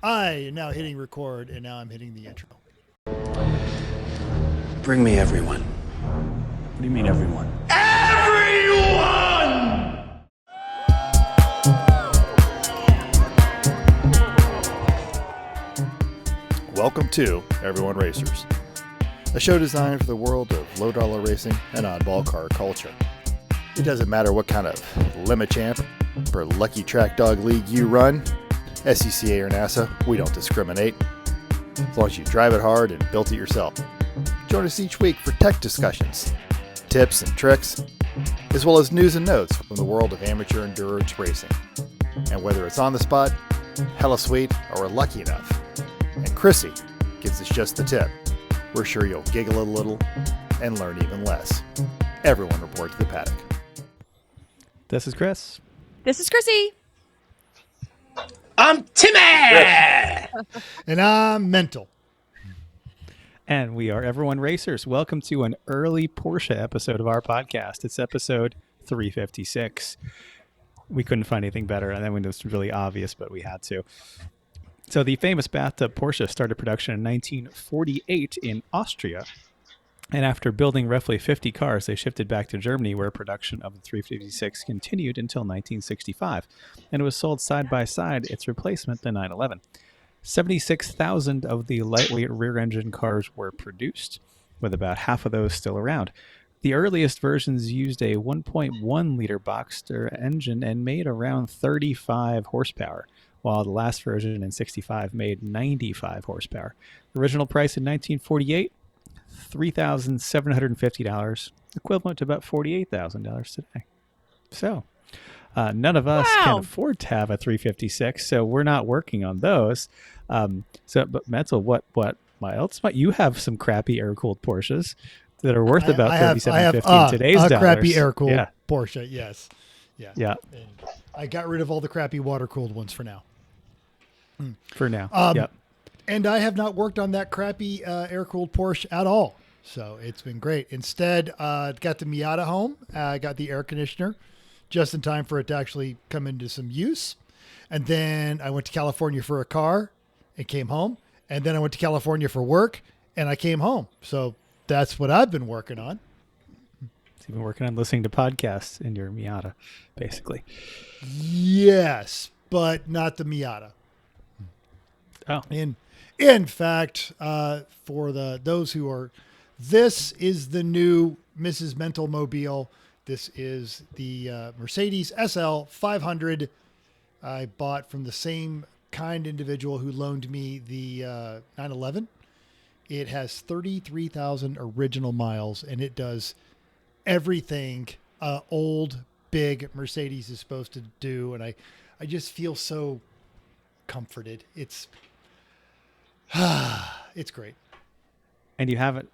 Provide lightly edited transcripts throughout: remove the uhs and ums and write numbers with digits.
I am now hitting record, and now I'm hitting the intro. Bring me everyone. What do you mean, everyone? Everyone! Welcome to Everyone Racers, a show designed for the world of low-dollar racing and oddball car culture. It doesn't matter what kind of limit champ or lucky track dog league you run, SCCA or NASA, we don't discriminate. As long as you drive it hard and built it yourself. Join us each week for tech discussions, tips and tricks, as well as news and notes from the world of amateur endurance racing. And whether it's on the spot, hella sweet, or we're lucky enough, and Chrissy gives us just the tip, we're sure you'll giggle a little and learn even less. Everyone report to the paddock. This is Chris. This is Chrissy. I'm Timmy! And I'm mental. And we are Everyone Racers. Welcome to an early Porsche episode of our podcast. It's episode 356. We couldn't find anything better, and then it was really obvious, but we had to. So the famous bathtub Porsche started production in 1948 in Austria. And after building roughly 50 cars, they shifted back to Germany, where production of the 356 continued until 1965. And it was sold side by side its replacement, the 911. 76,000 of the lightweight rear-engine cars were produced, with about half of those still around. The earliest versions used a 1.1-liter Boxster engine and made around 35 horsepower, while the last version in 65 made 95 horsepower. The original price in 1948, $3,750, equivalent to about $48,000 today. So, none of us can afford to have a 356, so we're not working on those. But Mental, what else? You have some crappy air-cooled Porsches that are worth about $3,750 in today's dollars. Crappy air-cooled Porsche, yes. Yeah. And I got rid of all the crappy water-cooled ones for now. For now, yep. And I have not worked on that crappy air-cooled Porsche at all. So it's been great. Instead, got the Miata home. I got the air conditioner just in time for it to actually come into some use. And then I went to California for a car and came home. And then I went to California for work and I came home. So that's what I've been working on. So you've been working on listening to podcasts in your Miata, basically. Yes, but not the Miata. Oh. In fact, for those who are, this is the new Mrs. Mental Mobile. This is the Mercedes SL 500. I bought from the same kind individual who loaned me the 911. It has 33,000 original miles, and it does everything old, big Mercedes is supposed to do. And I just feel so comforted. It's great. And you haven't,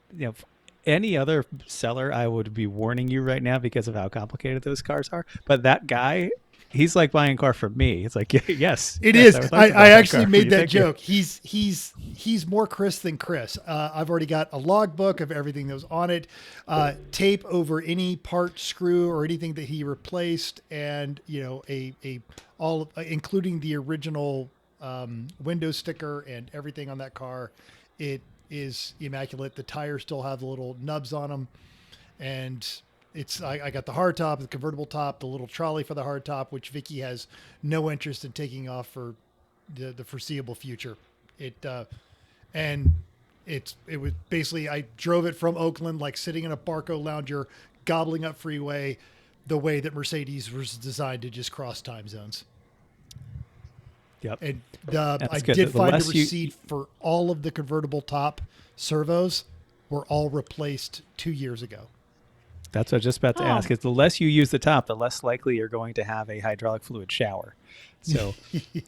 any other seller, I would be warning you right now because of how complicated those cars are. But that guy, he's like buying a car from me. It's like, yes, it is. I actually made that Thank joke. He's more Chris than Chris. I've already got a logbook of everything that was on it, tape over any part, screw, or anything that he replaced, and all including the original window sticker and everything on that car. It is immaculate. The tires still have the little nubs on them, and I got the hard top, the convertible top, the little trolley for the hard top, which Vicky has no interest in taking off for the foreseeable future. It was basically, I drove it from Oakland, like sitting in a Barco Lounger, gobbling up freeway, the way that Mercedes was designed to just cross time zones. Yep. And I did The find a less receipt for all of the convertible top servos were all replaced 2 years ago. That's what I was just about to ask. Is the less you use the top, the less likely you're going to have a hydraulic fluid shower. So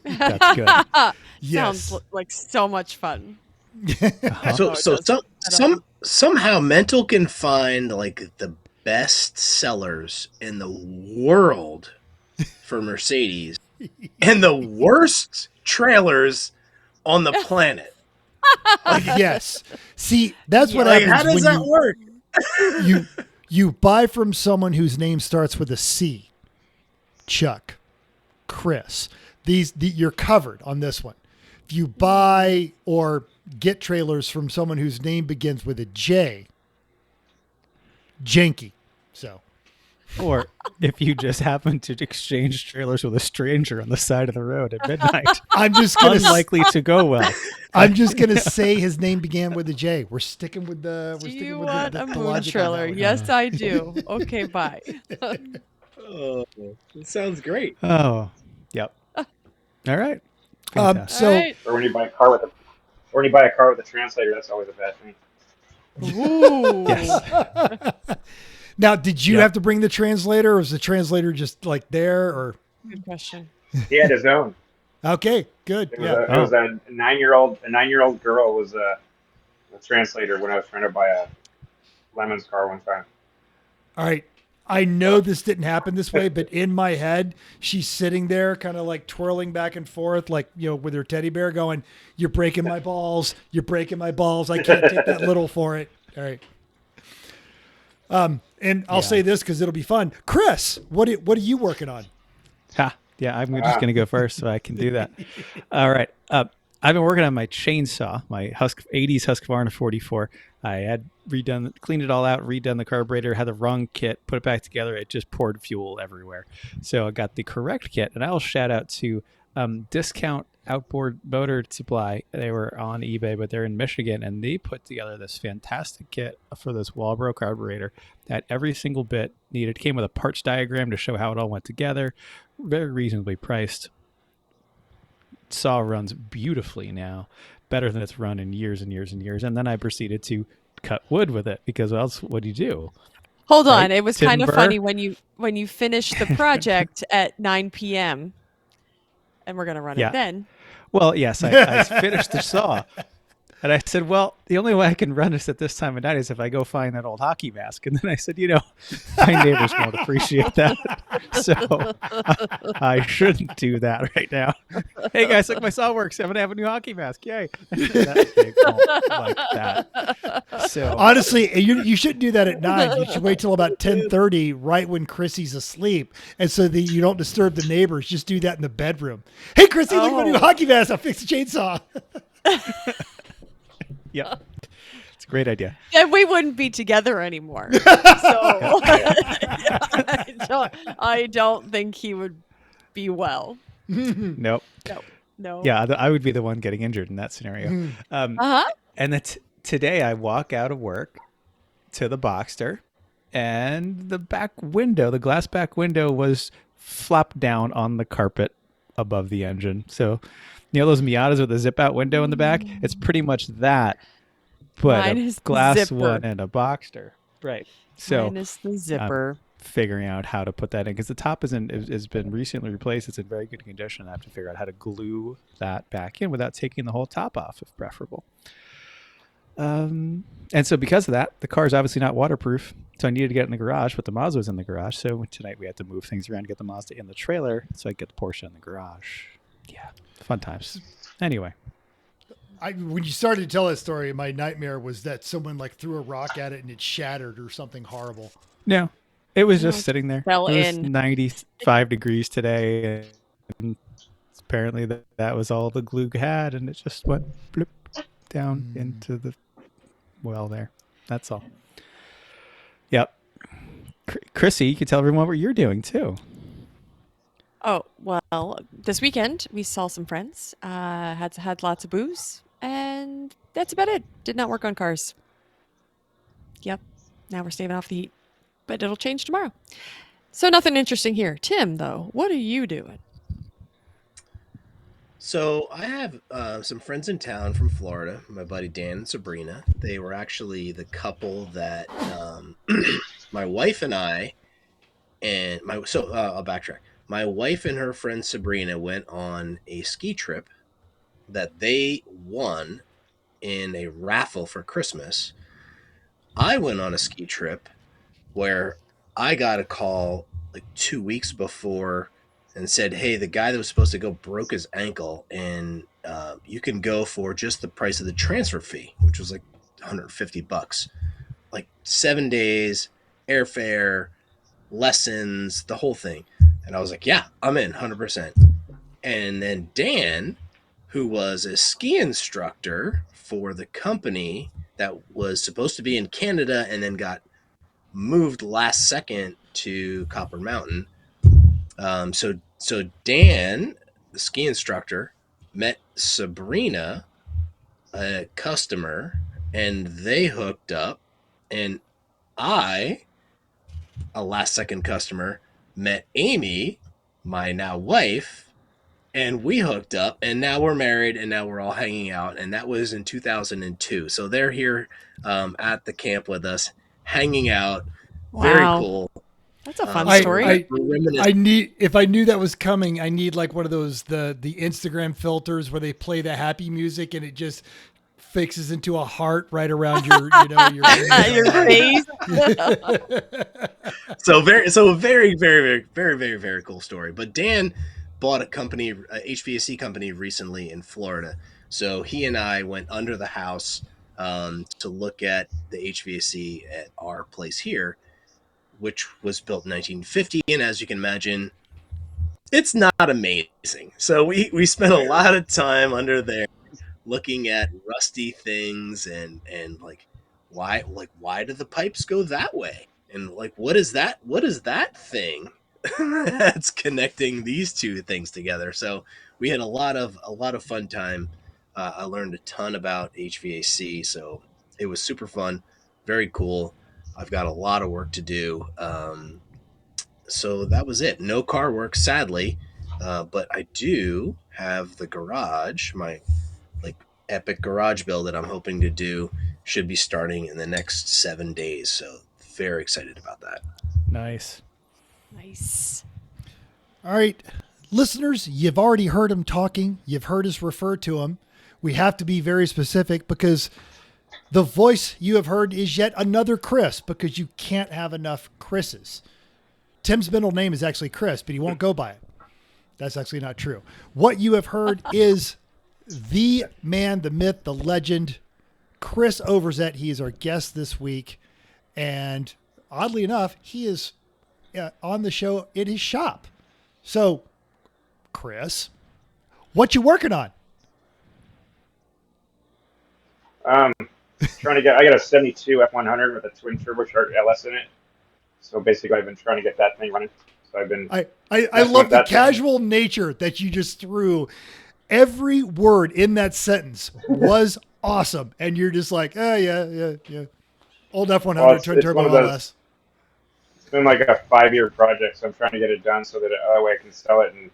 that's good. Yes. Sounds like so much fun. Somehow Mental can find like the best sellers in the world for Mercedes and the worst trailers on the planet. Yes. See, that's what Like, happens how does when that work? you buy from someone whose name starts with a C. Chuck, Chris. You're covered on this one. if you buy or get trailers from someone whose name begins with a J, janky. So, Or if you just happen to exchange trailers with a stranger on the side of the road at midnight, I'm just gonna unlikely to go well. I'm just gonna say his name began with a J. We're sticking with the. Do We're sticking you with want the a moon logic on that trailer? one. Yes, I do. Okay, bye. Oh, it sounds great. Oh, yep. All right. Fantastic. So All right. Or when you buy a car with a translator, that's always a bad thing. Ooh. Yes. now, did you Yep. have to bring the translator, or was the translator just like there? Or Good question. He had his own. okay, good. It was, Yeah. it was a 9-year-old girl was a translator when I was trying to buy a Lemons car one time. All right. I know this didn't happen this way, but in my head, she's sitting there kind of like twirling back and forth, like, with her teddy bear going, "You're breaking my balls. You're breaking my balls. I can't take that little for it." All right. And I'll say this because it'll be fun. Chris, what are you working on? Yeah, I'm just going to go first so I can do that. All right. I've been working on my chainsaw, my 80s Husqvarna 44. I had cleaned it all out, redone the carburetor, had the wrong kit, put it back together. It just poured fuel everywhere. So I got the correct kit, and I'll shout out to Discount Outboard Motor Supply. They were on eBay, but they're in Michigan, and they put together this fantastic kit for this Walbro carburetor that every single bit needed. It came with a parts diagram to show how it all went together. Very reasonably priced. Saw runs beautifully now, better than it's run in years and years and years. And then I proceeded to cut wood with it because what else would you do? Hold Right? on. It was kind of Timber. funny when you finished the project at 9 p.m. and we're gonna run Yeah. it then. Well, yes, I finished the saw. And I said, well, the only way I can run this at this time of night is if I go find that old hockey mask. And then I said, my neighbors won't appreciate that. So I shouldn't do that right now. Hey, guys, look, my saw works. I'm going to have a new hockey mask. Yay. They won't like that. So Honestly, you shouldn't do that at 9. You should wait till about 10:30, right when Chrissy's asleep, and so that you don't disturb the neighbors. Just do that in the bedroom. Hey, Chrissy, look at my new hockey mask. I'll fix the chainsaw. yeah, it's a great idea. Then we wouldn't be together anymore. So I don't think he would be well. Nope. No. Yeah, I would be the one getting injured in that scenario. And today I walk out of work to the Boxster, and the glass back window was flopped down on the carpet above the engine. So, those Miatas with the zip out window in the back? It's pretty much that, but Minus a glass zipper. one and a Boxster. Right. So Minus the zipper. figuring out how to put that in because the top has been recently replaced. It's in very good condition. I have to figure out how to glue that back in without taking the whole top off, if preferable. And so because of that, the car is obviously not waterproof. So I needed to get it in the garage, but the Mazda was in the garage. So tonight we had to move things around to get the Mazda in the trailer so I could get the Porsche in the garage. Yeah, fun times. Anyway. When you started to tell that story, my nightmare was that someone like threw a rock at it and it shattered or something horrible. No, it was just sitting there. Fell It was in. 95 degrees today. And apparently that was all the glue had, and it just went bloop down into the well there. That's all. Yep. Chrissy, you can tell everyone what you're doing too. Oh, well, this weekend we saw some friends, had lots of booze, and that's about it. Did not work on cars. Yep. Now we're staving off the heat, but it'll change tomorrow. So nothing interesting here. Tim, though, what are you doing? So I have some friends in town from Florida, my buddy Dan and Sabrina. They were actually the couple that my wife and I I'll backtrack. My wife and her friend Sabrina went on a ski trip that they won in a raffle for Christmas. I went on a ski trip where I got a call like 2 weeks before and said, hey, the guy that was supposed to go broke his ankle, and you can go for just the price of the transfer fee, which was like $150. Like 7 days, airfare, lessons, the whole thing. And I was like, yeah, I'm in 100%. And then Dan who was a ski instructor for the company that was supposed to be in Canada and then got moved last second to Copper Mountain. So Dan, the ski instructor, met Sabrina, a customer, and they hooked up. And I, a last second customer, met Amy, my now wife, and we hooked up, and now we're married, and now we're all hanging out. And that was in 2002. So they're here at the camp with us, hanging out. Very Wow. cool. That's a fun I- story. I- We're reminiscing. I need, if I knew that was coming, I need like one of those the Instagram filters where they play the happy music and it just fixes into a heart right around your Your face. So very cool story. But Dan bought a company, a HVAC company, recently in Florida. So he and I went under the house to look at the HVAC at our place here, which was built in 1950. And as you can imagine, it's not amazing. So we spent a lot of time under there looking at rusty things and why do the pipes go that way, and like what is that thing that's connecting these two things together. So we had a lot of fun time. I learned a ton about HVAC, so it was super fun, very cool. I've got a lot of work to do, so that was it. No car work, sadly, but I do have the garage, my epic garage build that I'm hoping to do. Should be starting in the next 7 days. So very excited about that. Nice. Nice. All right, listeners, you've already heard him talking. You've heard us refer to him. We have to be very specific because the voice you have heard is yet another Chris, because you can't have enough Chris's. Tim's middle name is actually Chris, but he won't go by it. That's actually not true. What you have heard is the man, the myth, the legend, Chris Overzet. He is our guest this week. And oddly enough, he is on the show in his shop. So, Chris, what you working on? I got a 72 F100 with a twin turbocharged LS in it. So basically, I've been trying to get that thing running. So I've been. I messing love with the that thing. casual nature that you just threw. Every word in that sentence was awesome. And you're just like, oh, yeah. Old F100 Well, twin it's turbo one of those- LS. It's been like a 5-year project, so I'm trying to get it done so that that way I can sell it and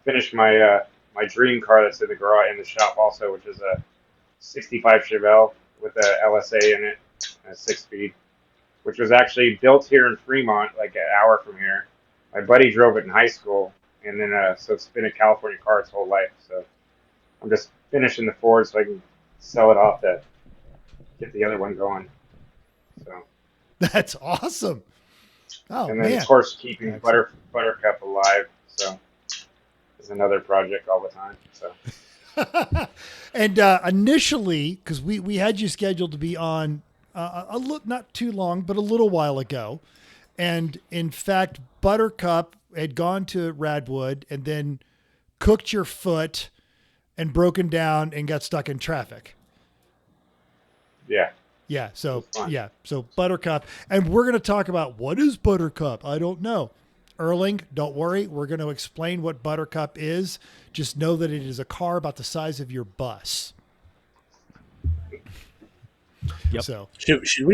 finish my my dream car that's in the garage in the shop also, which is a 65 Chevelle with a LSA in it, a 6-speed, which was actually built here in Fremont, like an hour from here. My buddy drove it in high school, and then so it's been a California car its whole life. So I'm just finishing the Ford so I can sell it off to get the other one going. So. That's awesome. Oh, And then, man. of course, keeping Buttercup alive. So is another project all the time. So And initially, because we had you scheduled to be on not too long, but a little while ago. And in fact, Buttercup had gone to Radwood and then cooked your foot and broken down and got stuck in traffic. yeah, Yeah. So, Fine. yeah. So Buttercup, and we're going to talk about what is Buttercup. I don't know. Erling, don't worry. We're going to explain what Buttercup is. Just know that it is a car about the size of your bus. Yep. So Should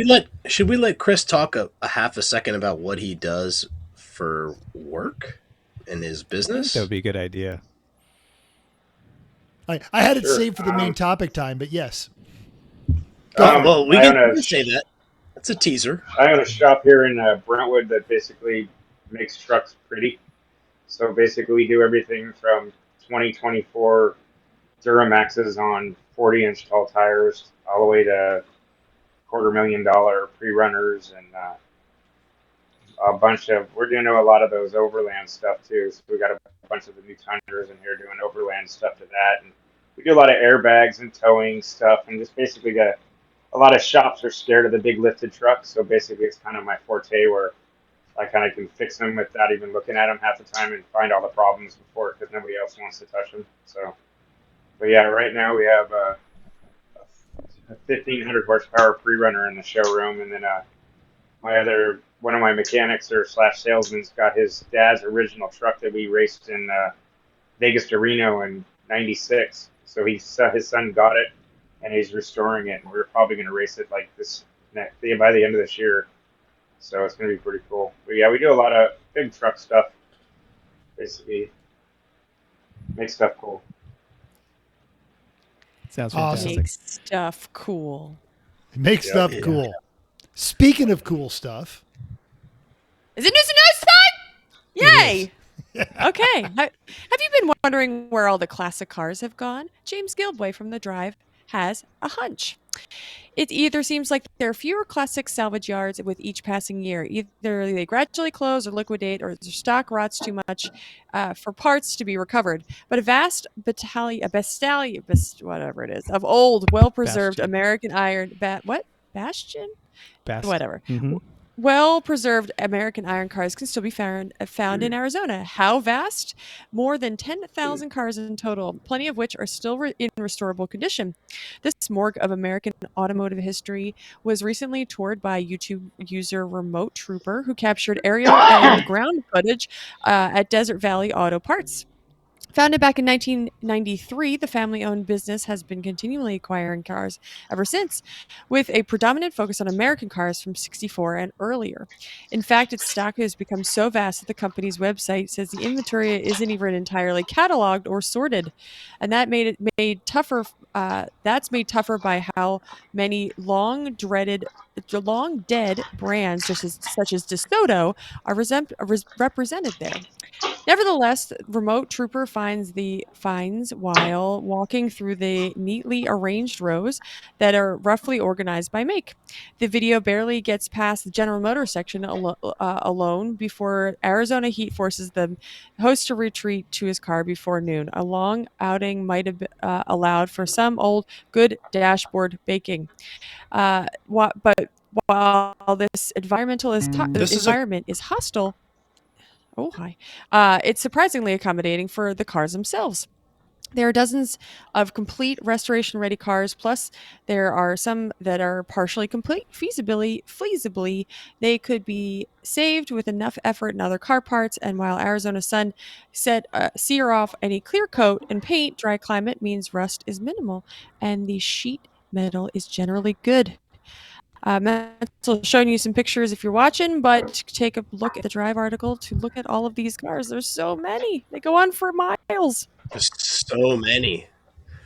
we let Chris talk a half a second about what he does for work in his I think business? that would be a good idea. I had it Sure. saved for the main topic time, but yes. Well, we I can own a- say that. That's a teaser. I own a shop here in Brentwood that basically makes trucks pretty. So basically, we do everything from 2024 Duramaxes on 40-inch tall tires all the way to $250,000 pre-runners and a bunch of. We're doing a lot of those overland stuff too. So we got a bunch of the new Tundras in here doing overland stuff to that, and we do a lot of airbags and towing stuff, and just basically got a lot of shops are scared of the big lifted trucks. So basically, it's kind of my forte where I kind of can fix them without even looking at them half the time and find all the problems before because nobody else wants to touch them. So But yeah, right now we have a 1500 horsepower pre-runner in the showroom, and then one of my mechanics or slash salesman's got his dad's original truck that we raced in Vegas to Reno in '96. So his son got it, and he's restoring it, and we're probably going to race it like by the end of this year. So it's going to be pretty cool. But yeah, we do a lot of big truck stuff. Basically, make stuff cool. Sounds Awesome. fantastic. Make stuff cool. Make stuff Yeah. cool. Speaking of cool stuff, Is it news and news time? Yay! Okay. Have you been wondering where all the classic cars have gone? James Gilboy from The Drive has a hunch. It either seems like there are fewer classic salvage yards with each passing year. Either they gradually close or liquidate, or their stock rots too much for parts to be recovered. But a vast whatever it is, of old, well-preserved Bastion. American iron... Bastion? Best. Whatever. Mhm. Well-preserved American iron cars can still be found in Arizona. How vast? More than 10,000 cars in total, plenty of which are still in restorable condition. This morgue of American automotive history was recently toured by YouTube user Remote Trooper, who captured aerial and ground footage at Desert Valley Auto Parts. Founded back in 1993, the family-owned business has been continually acquiring cars ever since, with a predominant focus on American cars from '64 and earlier. In fact, its stock has become so vast that the company's website says the inventory isn't even entirely cataloged or sorted, and that made tougher. That's made tougher by how many long dead brands such as DeSoto are represented there. Nevertheless, Remote Trooper finds while walking through the neatly arranged rows that are roughly organized by make. The video barely gets past the General Motors section alone before Arizona heat forces the host to retreat to his car before noon. A long outing might have allowed for some old good dashboard baking. But while this environment is hostile. Oh, hi. It's surprisingly accommodating for the cars themselves. There are dozens of complete restoration-ready cars, plus there are some that are partially complete. Feasibly, they could be saved with enough effort in other car parts, and while Arizona sun sear off any clear coat and paint, dry climate means rust is minimal, and the sheet metal is generally good. Mental showing you some pictures if you're watching, but take a look at the Drive article to look at all of these cars. There's so many. They go on for miles. There's so many.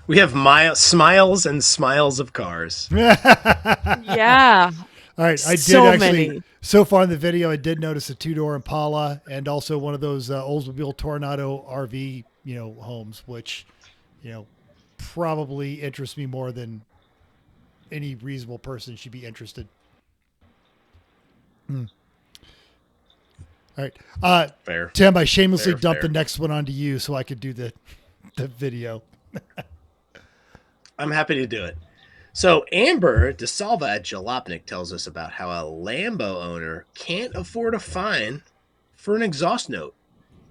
We have smiles and smiles of cars. Yeah. All right, I did So actually. many. So far in the video, I did notice a two-door Impala and also one of those Oldsmobile Tornado RV, homes, which, probably interests me more than any reasonable person should be interested. All right, Fair. Tim, I shamelessly Fair, dumped fair. the next one onto you so I could do the video. I'm happy to do it. So Amber DeSalva at Jalopnik tells us about how a Lambo owner can't afford a fine for an exhaust note.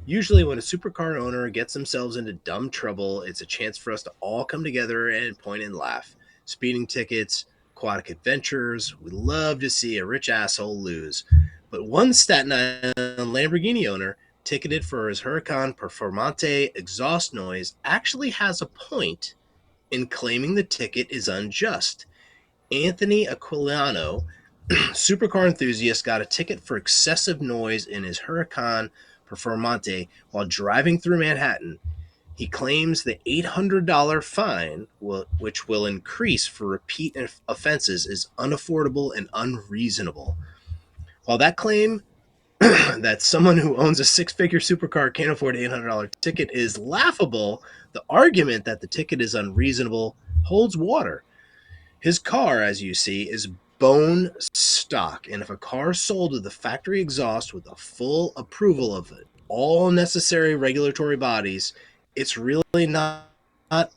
Usually when a supercar owner gets themselves into dumb trouble, it's a chance for us to all come together and point and laugh. Speeding tickets, aquatic adventures, we love to see a rich asshole lose. But one Staten Island Lamborghini owner ticketed for his Huracan Performante exhaust noise actually has a point in claiming the ticket is unjust. Anthony Aquilano, supercar enthusiast, got a ticket for excessive noise in his Huracan Performante while driving through Manhattan. He claims the $800 fine, which will increase for repeat offenses, is unaffordable and unreasonable. While that claim that someone who owns a six-figure supercar can't afford an $800 ticket is laughable, the argument that the ticket is unreasonable holds water. His car, as you see, is bone stock, and if a car sold with the factory exhaust with the full approval of all necessary regulatory bodies, it's really not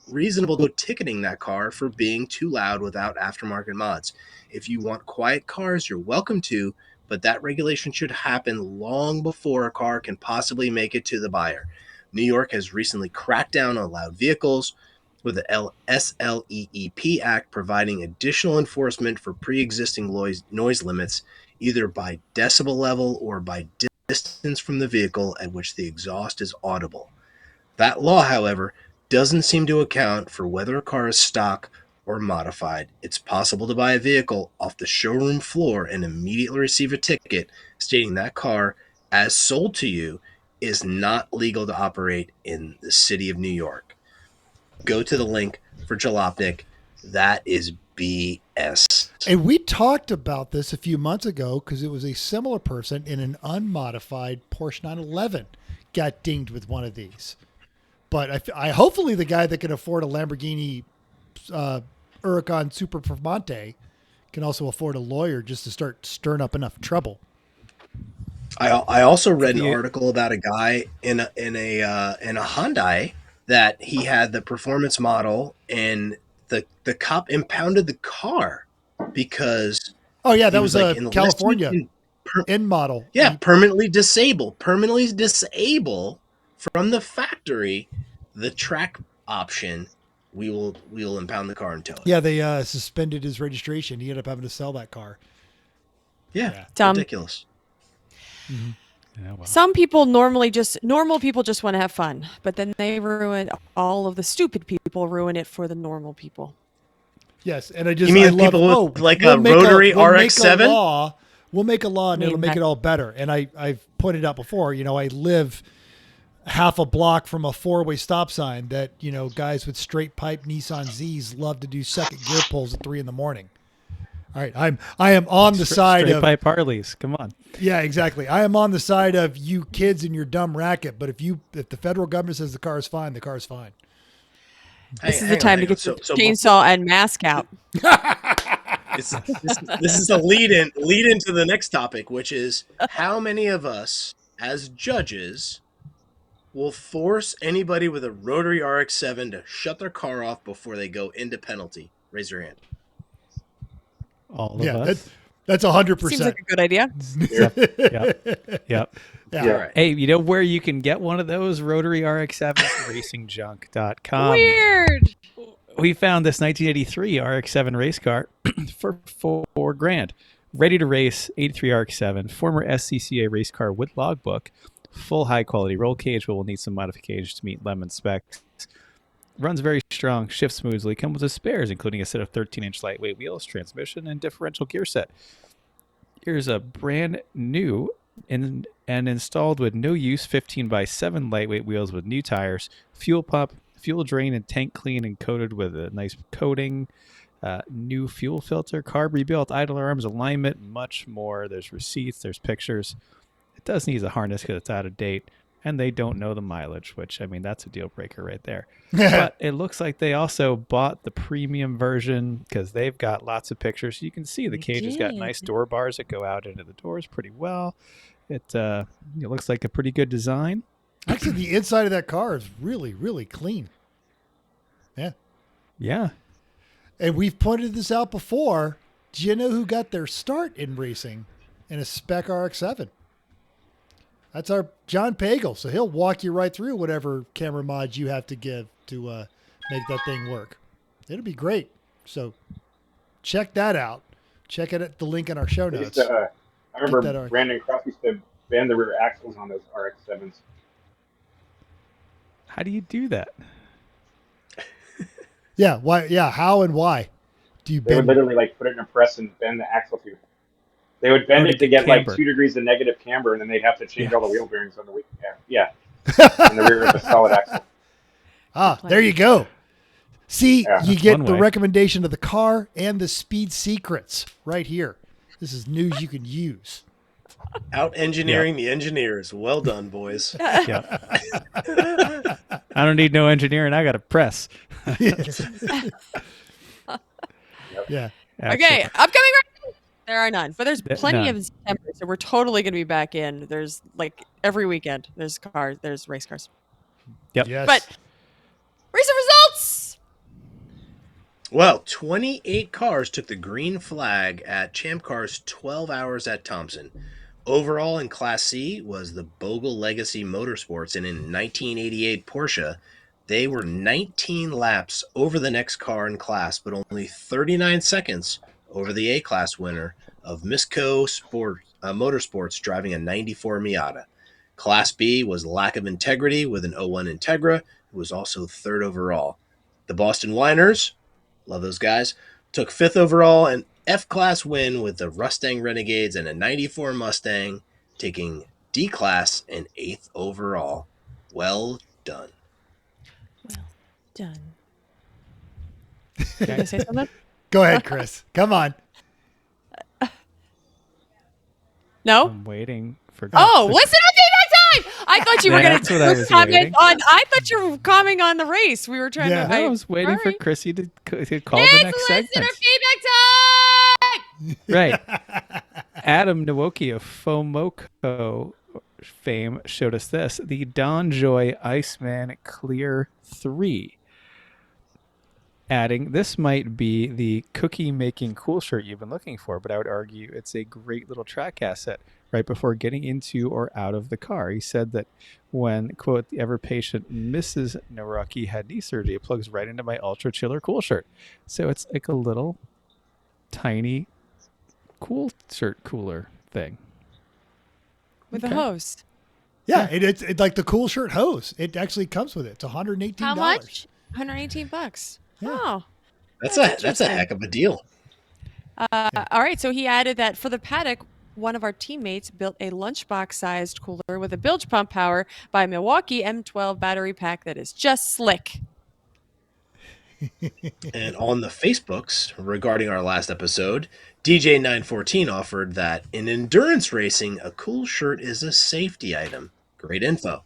reasonable to go ticketing that car for being too loud without aftermarket mods. If you want quiet cars, you're welcome to, but that regulation should happen long before a car can possibly make it to the buyer. New York has recently cracked down on loud vehicles. with the SLEEP Act providing additional enforcement for pre-existing noise limits, either by decibel level or by distance from the vehicle at which the exhaust is audible. That law, however, doesn't seem to account for whether a car is stock or modified. It's possible to buy a vehicle off the showroom floor and immediately receive a ticket stating that car, as sold to you, is not legal to operate in the city of New York. Go to the link for Jalopnik. That is BS. And we talked about this a few months ago because it was a similar person in an unmodified Porsche 911 got dinged with one of these. But I hopefully the guy that can afford a Lamborghini Huracan Super Performante can also afford a lawyer just to start stirring up enough trouble. I also read an article about a guy in a Hyundai that he had the performance model and the cop impounded the car because that was like, a California N model. Yeah, permanently disable from the factory the track option. We will impound the car and tow it. Yeah, they suspended his registration. He ended up having to sell that car. Yeah. Ridiculous. Mm-hmm. Yeah, well. Some people normal people just want to have fun, but then they ruin all of the stupid people ruin it for the normal people. Yes, and you mean people with like a rotary RX-7? We'll make a law and it'll make it all better. And I've pointed out before, I live half a block from a four-way stop sign that, guys with straight pipe Nissan Zs love to do second gear pulls at 3 a.m. All right. I am on the side straight of pipe Harleys. Come on. Yeah, exactly. I am on the side of you kids and your dumb racket. But if the federal government says the car is fine, the car is fine. This is the time to get your chainsaw and mask out. This is a lead into the next topic, which is how many of us as judges will force anybody with a rotary RX-7 to shut their car off before they go into penalty. Raise your hand. All of us. That's 100%. Seems like a good idea. Yep. Yeah. Hey, you know where you can get one of those rotary RX-7s? RacingJunk.com. Weird. We found this 1983 RX-7 race car for $4,000. Ready to race, 83 RX-7, former SCCA race car with logbook, full high quality roll cage, but will need some modifications to meet Lemon specs. Runs very strong, shifts smoothly, comes with spares, including a set of 13-inch lightweight wheels, transmission, and differential gear set. Here's a brand new and installed with no use 15x7 lightweight wheels with new tires, fuel pump, fuel drain and tank clean and coated with a nice coating, new fuel filter, carb rebuilt, idler arms, alignment, much more. There's receipts, there's pictures. It does need a harness because it's out of date. And they don't know the mileage, which, that's a deal breaker right there. But it looks like they also bought the premium version because they've got lots of pictures. You can see the cage has got nice door bars that go out into the doors pretty well. It looks like a pretty good design. Actually, the inside of that car is really, really clean. Yeah. Yeah. And we've pointed this out before. Do you know who got their start in racing in a spec RX-7? That's our John Pagel. So he'll walk you right through whatever camera mods you have to give to make that thing work. It'll be great. So check that out. Check it at the link in our show notes. I remember Brandon Cross used to bend the rear axles on those RX-7s. How do you do that? Yeah. Why? Yeah. How and why do you bend? They would literally put it in a press and bend the axle tube. They would bend it to get camber. 2 degrees of negative camber, and then they'd have to change all the wheel bearings on the week. Yeah. In the rear of a solid axle. There you go. See, you get the way. recommendation of the car and the speed secrets right here. This is news you can use. Out engineering the engineers. Well done, boys. Yeah. I don't need no engineering. I got a press. Yeah. Okay, upcoming races. There are none, but there's plenty of September, so we're totally going to be back in. There's every weekend. There's race cars. Yep. Yes. But recent results. Well, 28 cars took the green flag at Champ Car's 12 Hours at Thompson. Overall in Class C was the Bogle Legacy Motorsports and in 1988 Porsche. They were 19 laps over the next car in class, but only 39 seconds over the A-class winner of Misco Motorsports driving a 94 Miata. Class B was lack of integrity with an 01 Integra, who was also third overall. The Boston Whiners, love those guys, took fifth overall, an F-class win with the Rustang Renegades and a 94 Mustang, taking D-class and 8th overall. Well done. Well done. Did I say something? Go ahead, Chris. Come on. No? I'm waiting for. Oh, listen to feedback time! I thought you were going That's what I was to comment waiting. on. I thought you were commenting on the race. We were trying Yeah. to. I was waiting for Sorry. Chrissy to call It's the next listener segment. feedback time! Right. Adam Nwoki of Fomoko fame showed us this. The Don Joy Iceman Clear 3. Adding, this might be the cookie-making cool shirt you've been looking for, but I would argue it's a great little track asset right before getting into or out of the car. He said that when, quote, the ever-patient Mrs. Naraki had knee surgery, it plugs right into my Ultra Chiller cool shirt. So it's like a little tiny cool shirt cooler thing. With Okay. a hose. Yeah, it's like the cool shirt hose. It actually comes with it. It's $118. How much? $118. Yeah. Oh. That's a interesting. heck of a deal. All right. So he added that for the paddock, one of our teammates built a lunchbox-sized cooler with a bilge pump power by Milwaukee M12 battery pack that is just slick. And on the Facebooks regarding our last episode, DJ914 offered that in endurance racing, a cool shirt is a safety item. Great info.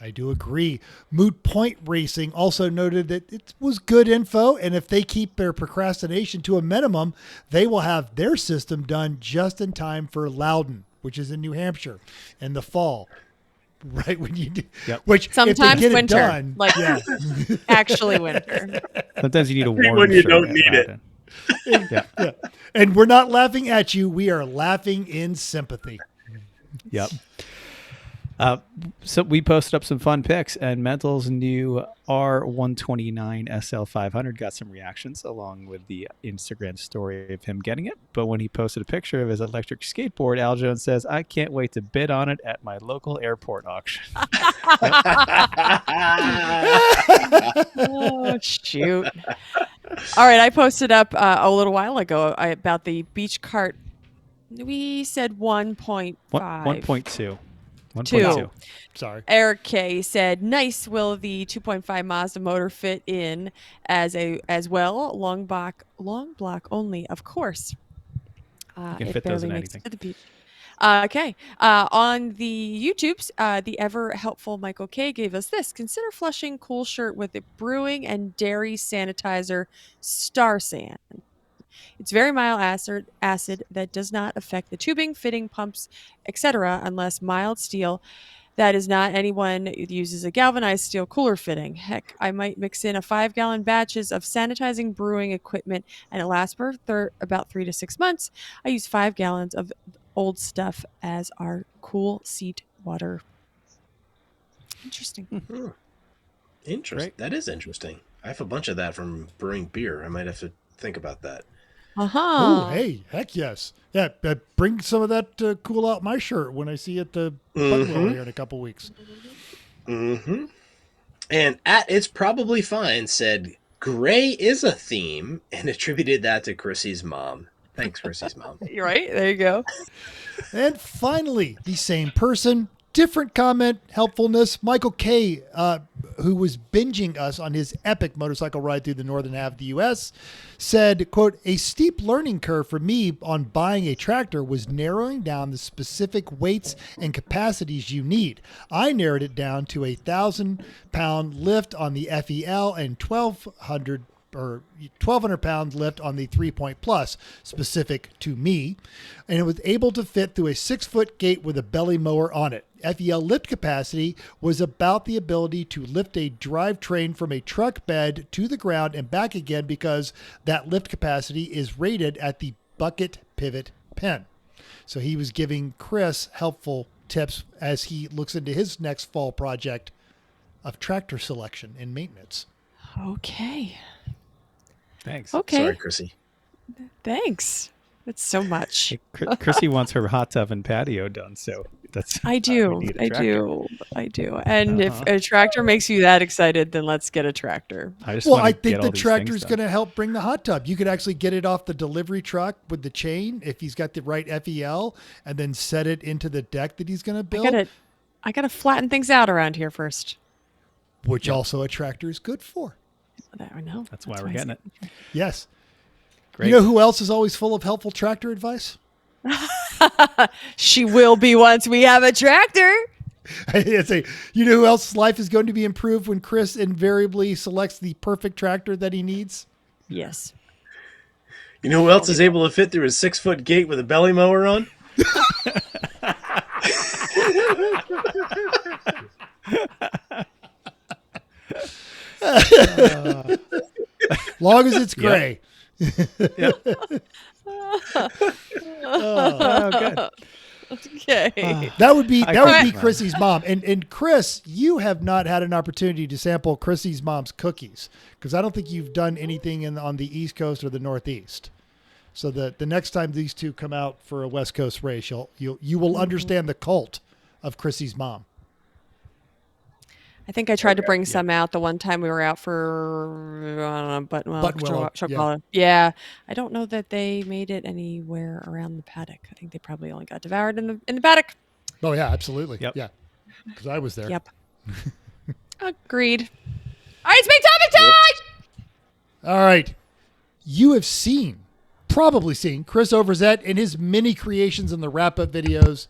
I do agree. Moot Point Racing also noted that it was good info, and if they keep their procrastination to a minimum, they will have their system done just in time for Loudon, which is in New Hampshire, in the fall. Right when you do, Yep. which if Sometimes they get winter, it done, like yeah. actually winter. Sometimes you need a warm when you shirt don't at need it. Loudon. Yeah. Yeah. And we're not laughing at you. We are laughing in sympathy. Yep. So we posted up some fun pics, and Mental's new R129 SL500 got some reactions along with the Instagram story of him getting it. But when he posted a picture of his electric skateboard, Al Jones says, "I can't wait to bid on it at my local airport auction." Oh, shoot. All right. I posted up a little while ago about the beach cart. We said 1.5. 1.2. 2. Sorry. Eric K said, "Nice. Will the 2.5 Mazda motor fit in as well? Long block only, of course. You can It fit those barely in makes anything. it to the beach." Okay. On the YouTubes, the ever helpful Michael K gave us this. Consider flushing Cool Shirt with a brewing and dairy sanitizer Star San. It's very mild acid that does not affect the tubing, fitting, pumps, etc. unless mild steel. That is not anyone uses a galvanized steel cooler fitting. Heck, I might mix in a 5-gallon batches of sanitizing brewing equipment and it lasts for about 3 to 6 months. I use 5 gallons of old stuff as our cool seat water. Interesting. Interesting. Great. That is interesting. I have a bunch of that from brewing beer. I might have to think about that. Uh-huh. Oh, hey, heck yes. Yeah, bring some of that to cool out my shirt when I see it Butterwell here in a couple weeks. Mm-hmm. And at It's Probably Fine said, "Gray is a theme," and attributed that to Chrissy's mom. Thanks, Chrissy's mom. You're right. There you go. And finally, the same person, different comment, helpfulness. Michael K., who was binging us on his epic motorcycle ride through the northern half of the U.S., said, quote, "A steep learning curve for me on buying a tractor was narrowing down the specific weights and capacities you need. I narrowed it down to a 1,000-pound lift on the FEL and 1,200 pound lift on the 3-point plus, specific to me, and it was able to fit through a 6-foot gate with a belly mower on it. FEL lift capacity was about the ability to lift a drivetrain from a truck bed to the ground and back again because that lift capacity is rated at the bucket pivot pin." So he was giving Chris helpful tips as he looks into his next fall project of tractor selection and maintenance. Okay. Thanks. Okay. Sorry, Chrissy. Thanks. That's so much. Hey, Chrissy wants her hot tub and patio done, so that's. I we do. need a I tractor. do. I do. And if Uh-huh. a tractor makes you that excited, then let's get a tractor. I just Well, want I to think get all the these tractor things is done. going to help bring the hot tub. You could actually get it off the delivery truck with the chain if he's got the right FEL, and then set it into the deck that he's going to build, I gotta flatten things out around here first. which also a tractor is good for. I know. That's why we're getting it. Yes. Great. You know who else is always full of helpful tractor advice? She will be once we have a tractor. You know who else's life is going to be improved when Chris invariably selects the perfect tractor that he needs? Yes. You know who else is able to fit through a 6-foot gate with a belly mower on? Long as it's gray. Oh, good. Okay. That would be Right. Chrissy's mom. And Chris, you have not had an opportunity to sample Chrissy's mom's cookies because I don't think you've done anything on the East Coast or the Northeast. So the next time these two come out for a West Coast race, you will understand the cult of Chrissy's mom. I think I tried to bring some out the one time we were out for, I don't know, Buttonwillow, chocolate. Yeah. I don't know that they made it anywhere around the paddock. I think they probably only got devoured in the paddock. Oh yeah, absolutely. Yep. Yeah, because I was there. Yep. Agreed. All right, it's big topic time! All right, you have probably seen Chris Overzet in his many creations in the wrap-up videos.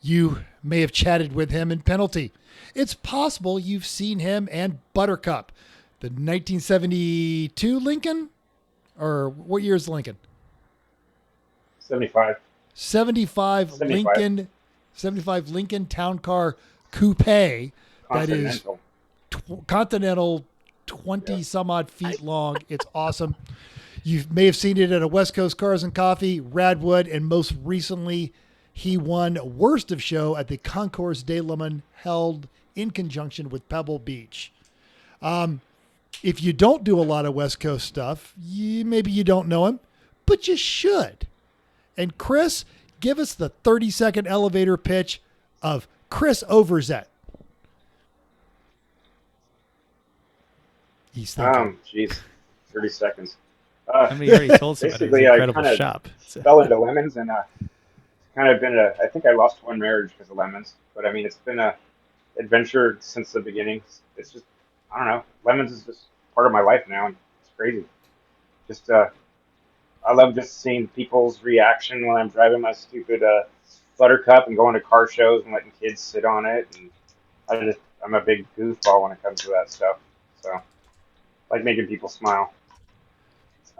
You may have chatted with him in penalty. It's possible you've seen him and Buttercup, the 1972 Lincoln, or what year is Lincoln? 75. 75 Lincoln, 75 Lincoln Town Car Coupe. That is Continental. Continental, 20 some odd feet long. It's awesome. You may have seen it at a West Coast Cars and Coffee, Radwood, and most recently, he won Worst of Show at the Concours des Lemons held in conjunction with Pebble Beach. If you don't do a lot of West Coast stuff, maybe you don't know him, but you should. And Chris, give us the 30-second elevator pitch of Chris Overzet. He's thinking. Jeez. 30 seconds. I mean, you already told us about his Basically, I incredible kinda shop. So. fell into lemons and kind of been I think I lost one marriage because of lemons, but I mean it's been a adventure since the beginning. It's just, I don't know, lemons is just part of my life now, and it's crazy. Just I love just seeing people's reaction when I'm driving my stupid Buttercup and going to car shows and letting kids sit on it, and I'm a big goofball when it comes to that stuff, so I like making people smile.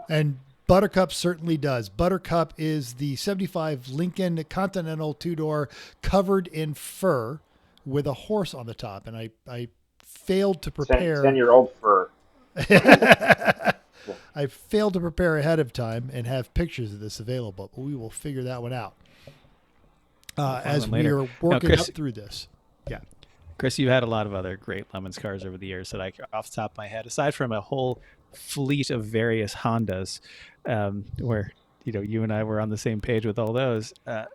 And Buttercup certainly does. Buttercup is the 75 Lincoln Continental two-door covered in fur with a horse on the top. And I failed to prepare. 10-year-old fur. I failed to prepare ahead of time and have pictures of this available, but we will figure that one out as we later. are working Chris, up through this. Yeah. Chris, you've had a lot of other great Lemons cars over the years that off the top of my head, aside from a whole fleet of various Hondas, where you and I were on the same page with all those. I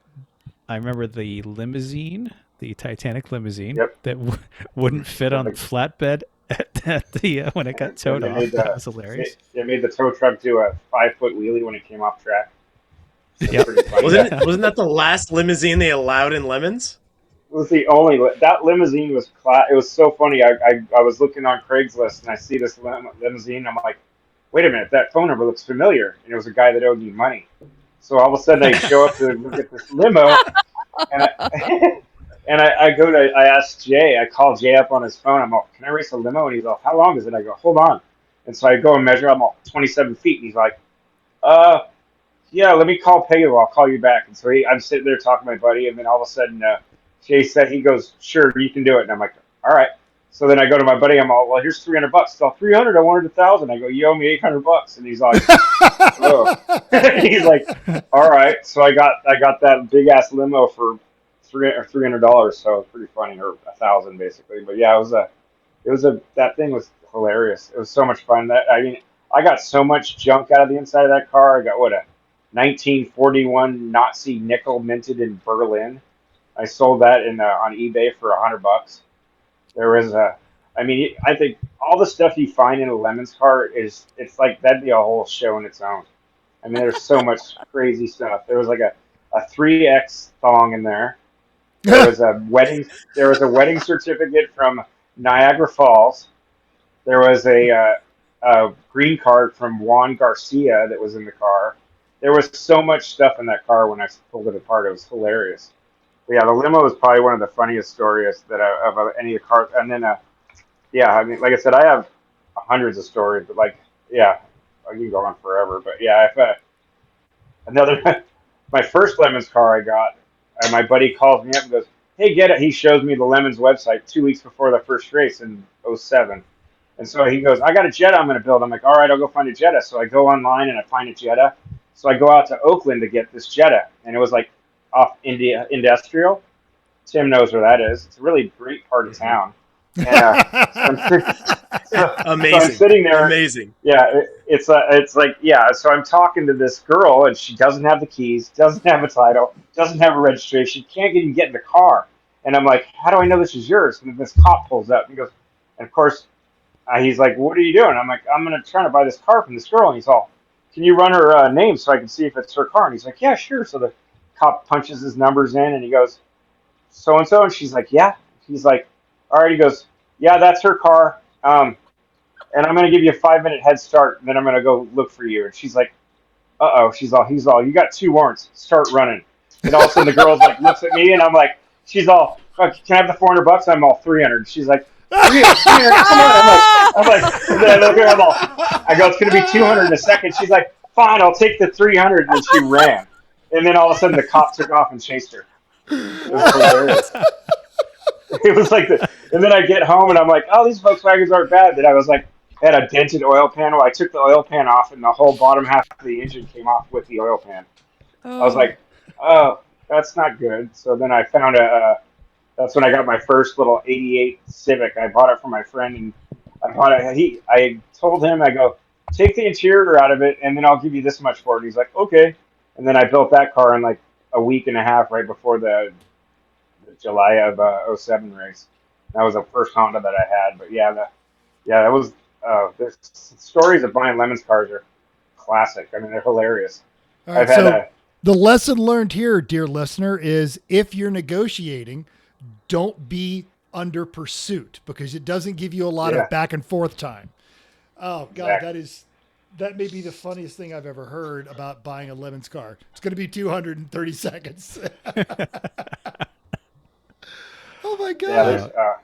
remember the limousine, the Titanic limousine, that wouldn't fit on the flatbed at the when it got towed off. That was hilarious. They made the tow truck do a 5-foot wheelie when it came off track. Yep. Wasn't that the last limousine they allowed in Lemons? It was the only that limousine was it was so funny. I was looking on Craigslist and I see this limousine. I'm like, wait a minute, that phone number looks familiar. And it was a guy that owed me money. So all of a sudden I show up to look at this limo, and I asked Jay. I call Jay up on his phone. I'm like, can I race a limo? And he's like, how long is it? I go, hold on. And so I go and measure. I'm like 27 feet. And he's like, yeah, let me call Peggy. I'll call you back. And so I'm sitting there talking to my buddy, and then all of a sudden Jay said, he goes, sure, you can do it. And I'm like, all right. So then I go to my buddy. I'm all, well, here's $300. So 300, I wanted 1,000. I go, you owe me $800. And he's like, oh. He's like, all right. So I got that big ass limo for $300. So it was pretty funny, or 1,000 basically. But yeah, it That thing was hilarious. It was so much fun. I got so much junk out of the inside of that car. I got a 1941 Nazi nickel minted in Berlin. I sold that on eBay for $100. There was I think all the stuff you find in a Lemons car it's like that'd be a whole show in its own. I mean, there's so much crazy stuff. There was like a 3X thong in there. There was a wedding certificate from Niagara Falls. There was a green card from Juan Garcia that was in the car. There was so much stuff in that car when I pulled it apart. It was hilarious. But yeah, the limo was probably one of the funniest stories of any of the cars. And then, yeah, I mean, like I said, I have hundreds of stories, but like, yeah, I can go on forever. But yeah, if another, my first Lemons car I got, my buddy calls me up and goes, "Hey, get it." He shows me the Lemons website 2 weeks before the first race in '07. And so he goes, "I got a Jetta I'm going to build." I'm like, "All right, I'll go find a Jetta." So I go online and I find a Jetta. So I go out to Oakland to get this Jetta. And it was like off Industrial. Tim knows where that is. It's a really great part of town. And, Amazing. So I'm sitting there. Amazing. Yeah, it's like, yeah. So I'm talking to this girl, and she doesn't have the keys, doesn't have a title, doesn't have a registration, can't even get in the car. And I'm like, "How do I know this is yours?" And this cop pulls up and he goes, and of course, he's like, "What are you doing?" I'm like, trying to buy this car from this girl." And he's all, "Can you run her name so I can see if it's her car?" And he's like, "Yeah, sure." So the cop punches his numbers in, and he goes, "So and so," and she's like, "Yeah." He's like, "All right." He goes, "Yeah, that's her car. And I'm going to give you a 5-minute head start, and then I'm going to go look for you." And she's like, "Uh-oh." He's all, "You got 2 warrants. Start running." And all of a sudden the girl's like, looks at me, and I'm like, she's all, "Oh, can I have the $400? I'm all 300. She's like, 300, come on. I'm like, and then I look at her, I go, "It's going to be 200 in a second." She's like, "Fine, I'll take the 300. And she ran. And then all of a sudden the cop took off and chased her. It was hilarious. It was like and then I get home and I'm like, "Oh, these Volkswagens aren't bad." Then I was like, had a dented oil panel. I took the oil pan off and the whole bottom half of the engine came off with the oil pan. I was like, "Oh, that's not good." So then I found that's when I got my first little '88 Civic. I bought it from my friend, and I told him, I go, "Take the interior out of it and then I'll give you this much for it." And he's like, "Okay." And then I built that car in like a week and a half right before the July of '07 race. That was the first Honda that I had. But yeah, that was the stories of buying Lemons cars are classic. I mean, they're hilarious. All right, I've had the lesson learned here, dear listener, is if you're negotiating, don't be under pursuit, because it doesn't give you a lot of back and forth time. Oh God, Exactly. that may be the funniest thing I've ever heard about buying a Lemons car. It's going to be 230 seconds. Oh my God. Yeah,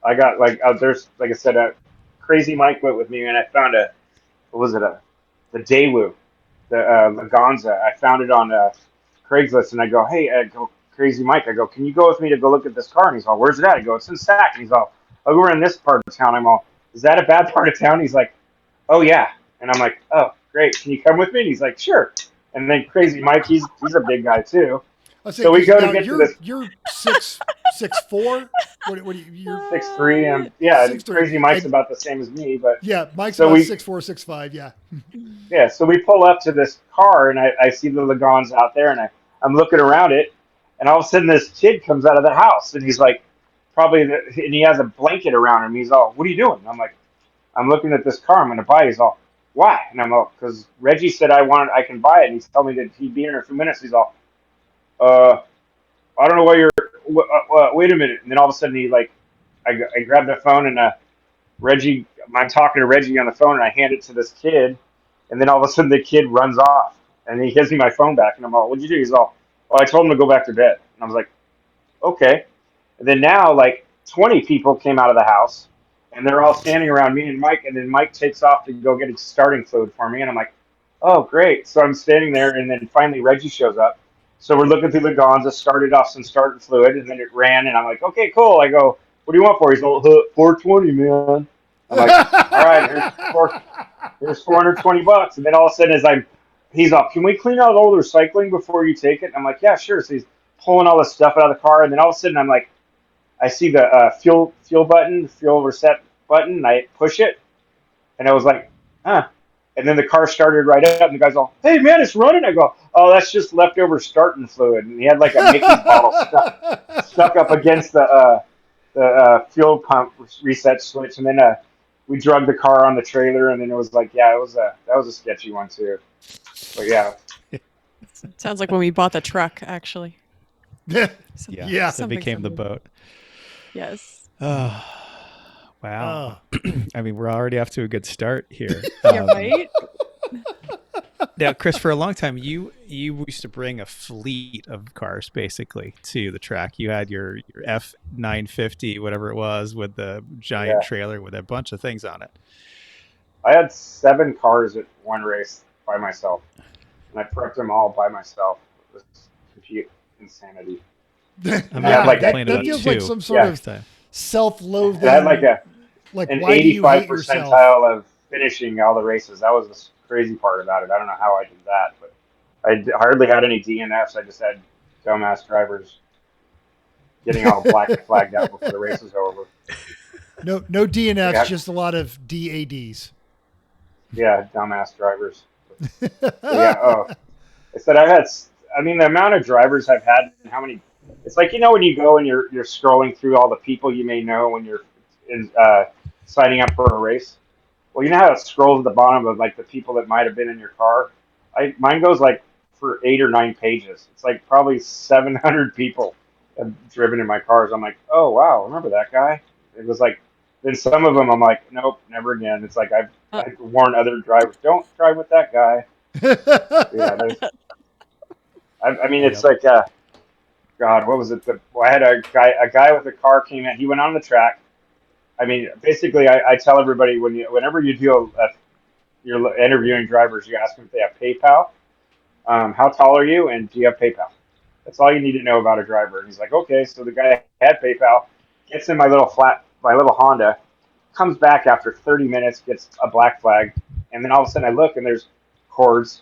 I got there's like I said, Crazy Mike went with me, and I found the Daewoo, the Laganza. I found it on Craigslist, and I go, "Hey, Crazy Mike," I go, "Can you go with me to go look at this car?" And he's all, "Where's it at?" I go, "It's in Sac." And he's all, "Oh, we're in this part of town." I'm all, "Is that a bad part of town?" He's like, "Oh yeah." And I'm like, "Oh, great. Can you come with me?" And he's like, "Sure." And then Crazy Mike, he's a big guy too. Say, So we go to now get to this you're 6'4". What are you? You're 6'3", and yeah, 6'3". Crazy Mike's about the same as me, but Yeah, Mike's So about we- 6'4", 6'5". Yeah. yeah. So we pull up to this car, and I see the Lagans out there, and I'm looking around it, and all of a sudden this kid comes out of the house, and he's like, and he has a blanket around him. He's all, "What are you doing?" And I'm like, "I'm looking at this car I'm going to buy." He's all, "Why?" And I'm all, "Because Reggie said I can buy it, and he's told me that he'd be in a few minutes." He's all, "I don't know why you're. Wait a minute." And then all of a sudden I grab the phone, and Reggie, I'm talking to Reggie on the phone, and I hand it to this kid, and then all of a sudden the kid runs off, and he gives me my phone back, and I'm all, "What'd you do?" He's all, "Oh, I told him to go back to bed." And I was like, "Okay." And then now 20 people came out of the house, and they're all standing around me and Mike, and then Mike takes off to go get his starting fluid for me, and I'm like, "Oh, great." So I'm standing there, and then finally Reggie shows up. So we're looking through the Gonza, started off some starting fluid, and then it ran, and I'm like, "Okay, cool." I go, "What do you want for it?" He's like, 420, man." I'm like, "All right, here's $420. And then all of a sudden, he's like, "Can we clean out all the recycling before you take it?" And I'm like, "Yeah, sure." So he's pulling all this stuff out of the car, and then all of a sudden, I see the fuel button, fuel reset button, and I push it, and I was like, huh. And then the car started right up, and the guy's all, "Hey man, it's running." I go, "Oh, that's just leftover starting fluid." And he had like a Mickey's bottle stuck up against the fuel pump reset switch, and then we drug the car on the trailer, and then it was like, yeah, that was a sketchy one too. But yeah, Sounds like when we bought the truck, actually. Yeah. Yeah. That became the boat. Yes. Oh, wow. I mean, we're already off to a good start here. Yeah, right? Now, Chris, for a long time, you used to bring a fleet of cars basically to the track. You had your F950, whatever it was, with the giant trailer with a bunch of things on it. I had 7 cars at one race by myself, and I prepped them all by myself. It was complete insanity. That feels like some sort of self-loathing. I had like an why do you 85 hate yourself? percentile of finishing all the races. That was the crazy part about it. I don't know how I did that, but I hardly had any DNFs. I just had dumbass drivers getting all black flagged out before the race was over. No DNFs, just a lot of DADs. Yeah, dumbass drivers. I said the amount of drivers I've had and how many. It's like, when you go and you're scrolling through all the people you may know when you're signing up for a race. Well, you know how it scrolls at the bottom of like the people that might have been in your car. Mine goes like for 8 or 9 pages. It's like probably 700 people have driven in my cars. I'm like, oh wow, remember that guy? It was like, then some of them I'm like, nope, never again. It's like I've warned other drivers, don't drive with that guy. It's like, God, what was it? I had a guy with a car came in. He went on the track. I mean, basically, I tell everybody whenever you do you're interviewing drivers, you ask them if they have PayPal. How tall are you, and do you have PayPal? That's all you need to know about a driver. And he's like, okay. So the guy had PayPal, gets in my little Honda, comes back after 30 minutes, gets a black flag, and then all of a sudden I look and there's cords.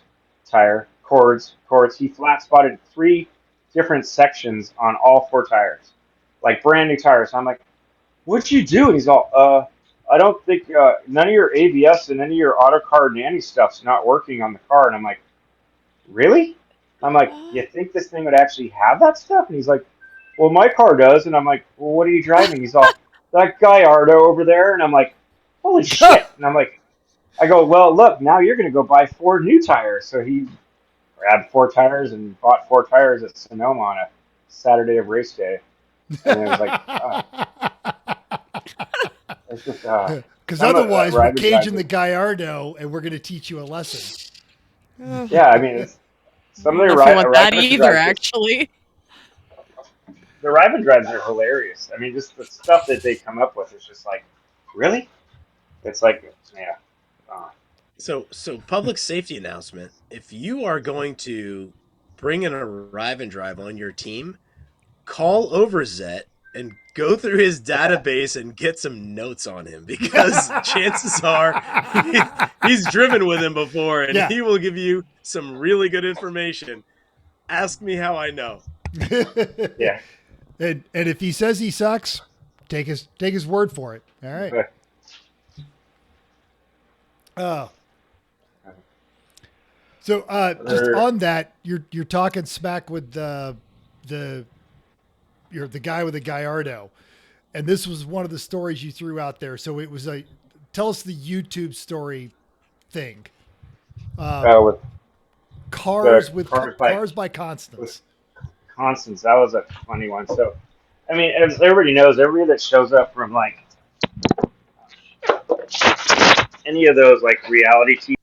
He flat spotted 3 different sections on all 4 tires, like brand new tires. So I'm like, what'd you do? And he's all, I don't think none of your ABS and any of your auto car nanny stuff's not working on the car. And I'm like, really? I'm like, you think this thing would actually have that stuff? And he's like, well, my car does. And I'm like, well, what are you driving? He's all, that Gallardo over there. And I'm like, holy shit. And I'm like, I go, well, look, now you're going to go buy 4 new tires. So he grabbed 4 tires and bought 4 tires at Sonoma on a Saturday of race day. And it was like, it's just, because otherwise we're caging the Gallardo and we're going to teach you a lesson. Yeah, I mean, some of the actually. The arrive and drives are hilarious. I mean, just the stuff that they come up with is just like, really? It's like, yeah. So public safety announcement. If you are going to bring an arrive and drive on your team, call Overzet and go through his database and get some notes on him, because chances are he's driven with him before, and he will give you some really good information. Ask me how I know. Yeah. And if he says he sucks, take his word for it. All right. So just on that, you're talking smack with the guy with the Gallardo, and this was one of the stories you threw out there. So it was tell us the YouTube story thing. With cars by Constance. Constance, that was a funny one. So, I mean, as everybody knows, everybody that shows up from like any of those like reality TV.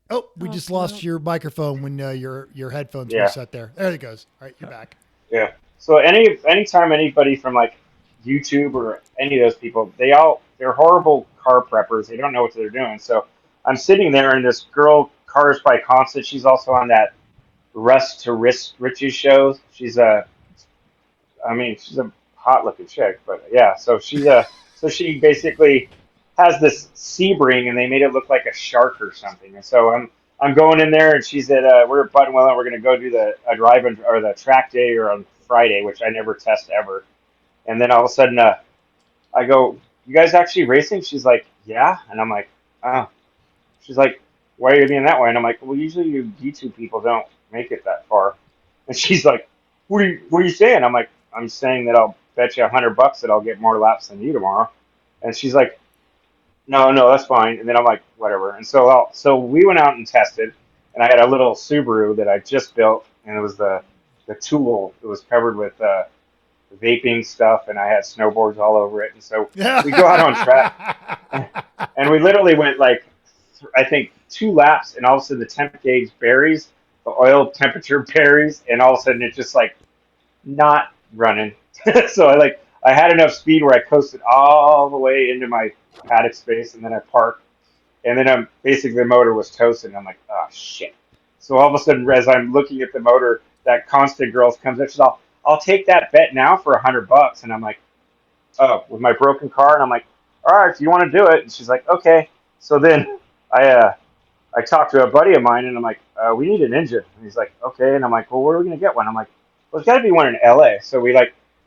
Oh, we just lost your microphone when your headphones were set there. There it goes. All right, you're back. Yeah. So anytime anybody from like YouTube or any of those people, they're horrible car preppers. They don't know what they're doing. So I'm sitting there, and this girl, Cars by Constance, she's also on that Rust to Riches show. She's a hot looking chick, but yeah. So she basically has this Sebring, and they made it look like a shark or something. And so I'm going in there, and she's at we're at Buttonwell, and we're going to go do the drive or the track day or on Friday, which I never test ever. And then all of a sudden, I go, "You guys actually racing?" She's like, "Yeah," and I'm like, "Oh." She's like, "Why are you being that way?" And I'm like, "Well, usually you YouTube people don't make it that far." And she's like, what are you saying?" I'm like, "I'm saying that I'll bet you $100 that I'll get more laps than you tomorrow." And she's like, no, that's fine. And then I'm like, whatever. And so we went out and tested, and I had a little Subaru that I just built, and it was the tool. It was covered with vaping stuff, and I had snowboards all over it. And so we go out on track, and we literally went like, I think 2 laps, and all of a sudden the temp gauge varies, the oil temperature varies, and all of a sudden it's just like not running. So I had enough speed where I coasted all the way into my paddock space, and then I parked, and then basically the motor was toasting. I'm like, oh shit. So all of a sudden, as I'm looking at the motor, that constant girl comes up. She's all, "I'll take that bet now for $100." And I'm like, "Oh, with my broken car?" And I'm like, "All right, if you want to do it." And she's like, "Okay." So then I talked to a buddy of mine, and I'm like, "We need an engine." And he's like, "Okay." And I'm like, "Well, where are we gonna get one?" I'm like, "Well, there's got to be one in LA." So we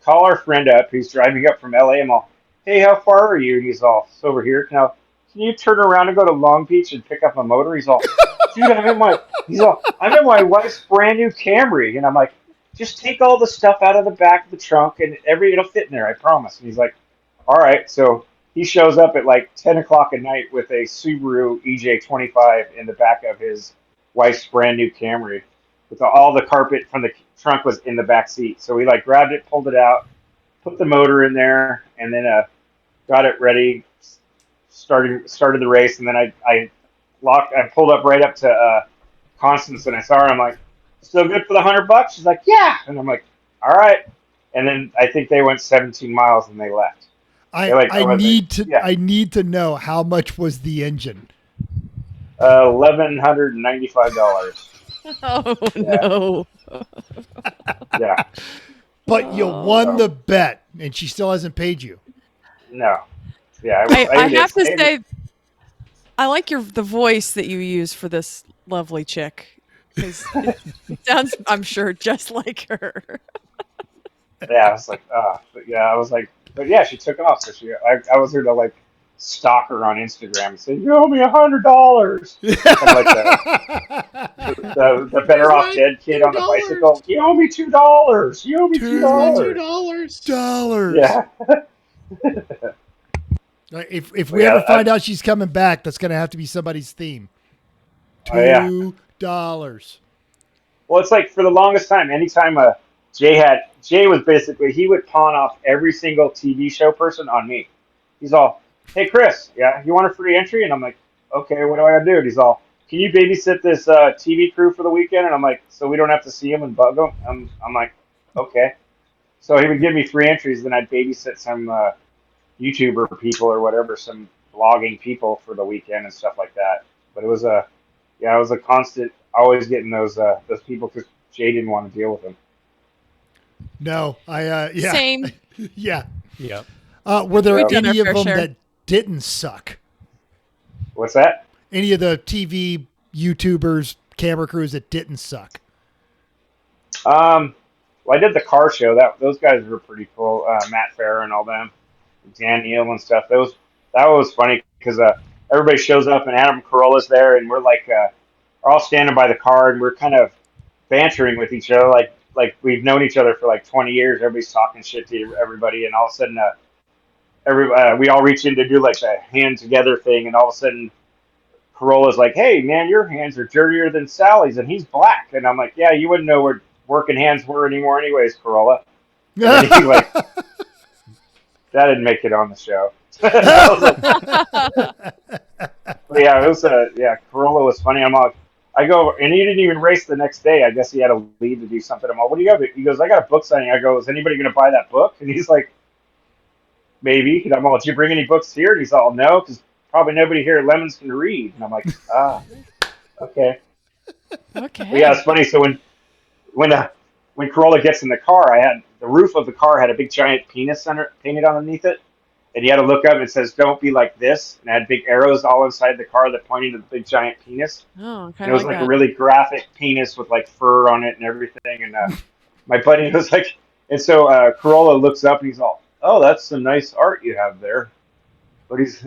call our friend up who's driving up from LA. I'm all, "Hey, how far are you?" And he's all, "It's over here." Now, can you turn around and go to Long Beach and pick up a motor? He's all, "Dude, I'm in my wife's brand new Camry." And I'm like, "Just take all the stuff out of the back of the trunk, and it'll fit in there, I promise." And he's like, "All right." So he shows up at like 10 o'clock at night with a Subaru EJ25 in the back of his wife's brand new Camry, with all the carpet from the trunk was in the back seat. So we grabbed it, pulled it out, put the motor in there, and then got it ready. Started the race, and then I pulled up right up to Constance, and I saw her. And I'm like, "Still good for the $100?" She's like, "Yeah." And I'm like, "All right." And then I think they went 17 miles and they left. I need to know, how much was the engine? $1,195. Oh Yeah. no! Yeah. But you won the bet, and she still hasn't paid you. No. Yeah. I have to say, I like the voice that you use for this lovely chick, because it sounds, I'm sure, just like her. Yeah. I was like, but yeah, she took off. So I was here to stalk her on Instagram and say, "You owe me $100." And the better off dead kid on the bicycle, "You owe me $2. You owe me $2. $2. Yeah. If we ever find out she's coming back, that's going to have to be somebody's theme. $2. Well, it's like, for the longest time, anytime Jay was basically, he would pawn off every single TV show person on me. He's all, "Hey, Chris, yeah, you want a free entry?" And I'm like, "Okay, what do I gotta do?" And he's all, "Can you babysit this TV crew for the weekend?" And I'm like, "So we don't have to see him and bug them?" I'm like, "Okay." So he would give me free entries, then I'd babysit some YouTuber people or whatever, some blogging people for the weekend and stuff like that. But it was a constant, always getting those people, because Jay didn't want to deal with them. No, yeah. Same. Yeah. Yep. Were there We've done any our of them fair share. that didn't suck? What's that? Any of the TV YouTubers, camera crews that didn't suck? Well, I did the car show. Those guys were pretty cool. Matt Farah and all them, Dan Neal and stuff. That was funny, because everybody shows up and Adam Carolla's there, and we're we're all standing by the car, and we're kind of bantering with each other, like we've known each other for 20 years. Everybody's talking shit to everybody, and all of a sudden, we all reach in to do a hand together thing, and all of a sudden, Carolla's like, "Hey man, your hands are dirtier than Sally's," and he's black, and I'm like, "Yeah, you wouldn't know where working hands were anymore, anyways, Carolla." And then he that didn't make it on the show. But yeah, it was Corolla was funny. I go, and he didn't even race the next day. I guess he had a leave to do something. I'm all, "What do you got?" He goes, "I got a book signing." I go, "Is anybody going to buy that book?" And he's like, "Maybe." And I'm all, "Did you bring any books here?" And he's all, "No, because probably nobody here at Lemons can read." And I'm like, okay. Okay. But yeah, it's funny. So when Corolla gets in the car, the roof of the car had a big giant penis painted underneath it. And you had to look up, and it says, "Don't be like this." And it had big arrows all inside the car that pointed to the big giant penis. Oh, And kind it was of like a that. really graphic penis with fur on it and everything. And my buddy was like, And so Corolla looks up and he's all, "Oh, that's some nice art you have there." But he's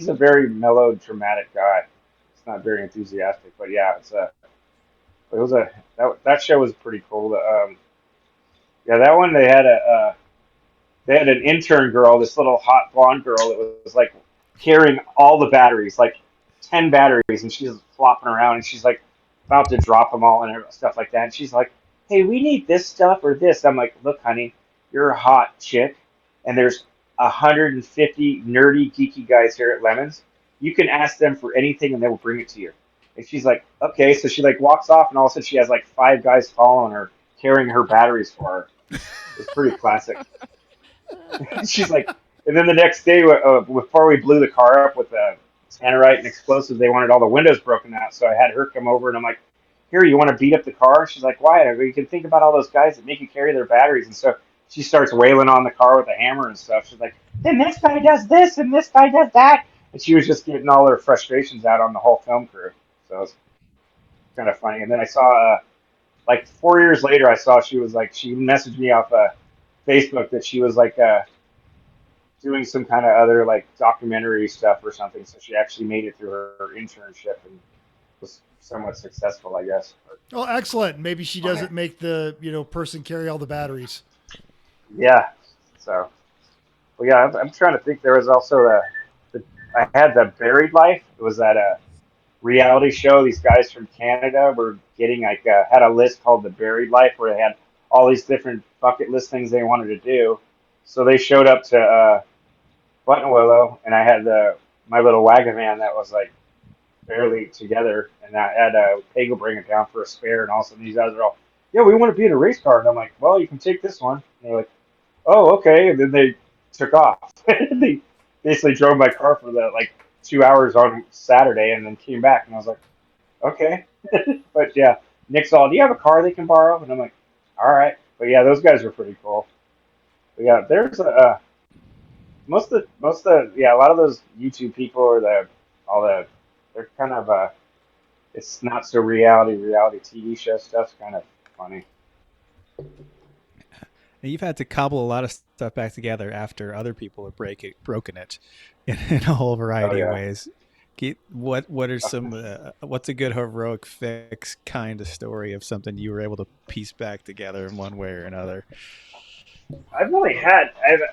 a very melodramatic guy. It's not very enthusiastic, but yeah, that show was pretty cool. Yeah, that one they had an intern girl, this little hot blonde girl that was like carrying all the batteries, like 10 batteries, and she's flopping around and she's like about to drop them all and stuff like that. And she's like, "Hey, we need this stuff or this." I'm like, "Look, honey, you're a hot chick, and there's 150 nerdy, geeky guys here at Lemons. You can ask them for anything and they will bring it to you." And she's like, "Okay." So she like walks off, and all of a sudden she has like 5 guys following her, carrying her batteries for her. It's pretty classic. She's like, and then the next day, before we blew the car up with tannerite and explosives, they wanted all the windows broken out. So I had her come over, and I'm like, "Here, you want to beat up the car?" She's like, "Why?" I go, "You can think about all those guys that make you carry their batteries." And so she starts wailing on the car with a hammer and stuff. She's like, "Then this guy does this, and this guy does that." And she was just getting all her frustrations out on the whole film crew. So it was kind of funny. And then I saw, like 4 years later, I saw she messaged me off Facebook that she was like, doing some kind of other like documentary stuff or something. So she actually made it through her internship and was somewhat successful, I guess. Oh, excellent. Maybe she doesn't make the, person carry all the batteries. Yeah. So, well, yeah, I'm trying to think. There was also I had the Buried Life. It was that reality show. These guys from Canada were getting had a list called the Buried Life where they had all these different bucket list things they wanted to do. So they showed up to Buttonwillow, and I had my little wagon van that was like barely together, and I had Pago bring it down for a spare, and all of a sudden these guys are all, "Yeah, we want to be in a race car," and I'm like, "Well, you can take this one." And they're like, "Oh, okay," and then they took off. They basically drove my car for the like 2 hours on Saturday, and then came back, and I was like, "Okay," but yeah, Nick's all, "Do you have a car they can borrow?" And I'm like, "All right," but yeah, those guys were pretty cool. But yeah, there's most of a lot of those YouTube people or they're kind of it's not so reality TV show stuff's kind of funny. And you've had to cobble a lot of stuff back together after other people have broken it in a whole variety of ways. What are some what's a good heroic fix kind of story of something you were able to piece back together in one way or another? I've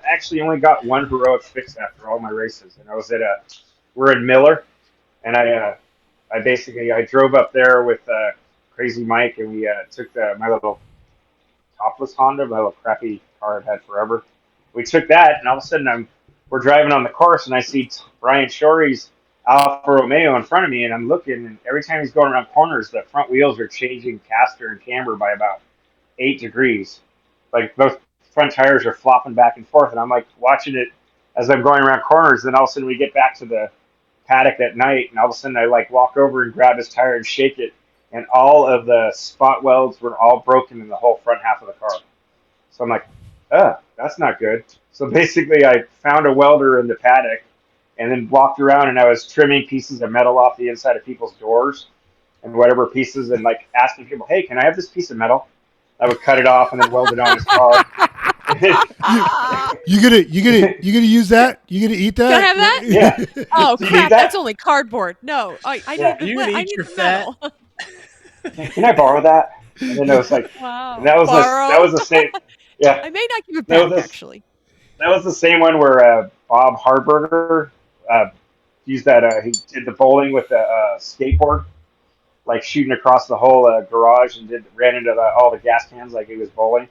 actually only got one heroic fix after all my races, and I was we're in Miller, and I drove up there with Crazy Mike, and we took my little topless Honda, my little crappy car I've had forever. We took that, and all of a sudden we're driving on the course, and I see Brian Shorey's Alfa Romeo in front of me, and I'm looking, and every time he's going around corners, the front wheels are changing caster and camber by about 8 degrees. Like both front tires are flopping back and forth, and I'm like watching it as I'm going around corners. Then all of a sudden we get back to the paddock at night, and all of a sudden I like walk over and grab his tire and shake it, and all of the spot welds were all broken in the whole front half of the car. So I'm like, that's not good. So basically I found a welder in the paddock and then walked around, and I was trimming pieces of metal off the inside of people's doors and whatever pieces, and like asking people, "Hey, can I have this piece of metal?" I would cut it off and then weld it on his car. You gonna use that? You gonna eat that? Can I have that? Yeah. Oh Do you crap! need that? That's only cardboard. No, I need You the can I eat need your the fat. metal. Can I borrow that? And then I was like, Wow. and that was the same. Yeah, I may not give it that back was actually. that was the same one where Bob Hardberger used that. He did the bowling with the skateboard, like shooting across the whole garage, and ran into all the gas cans like he was bowling.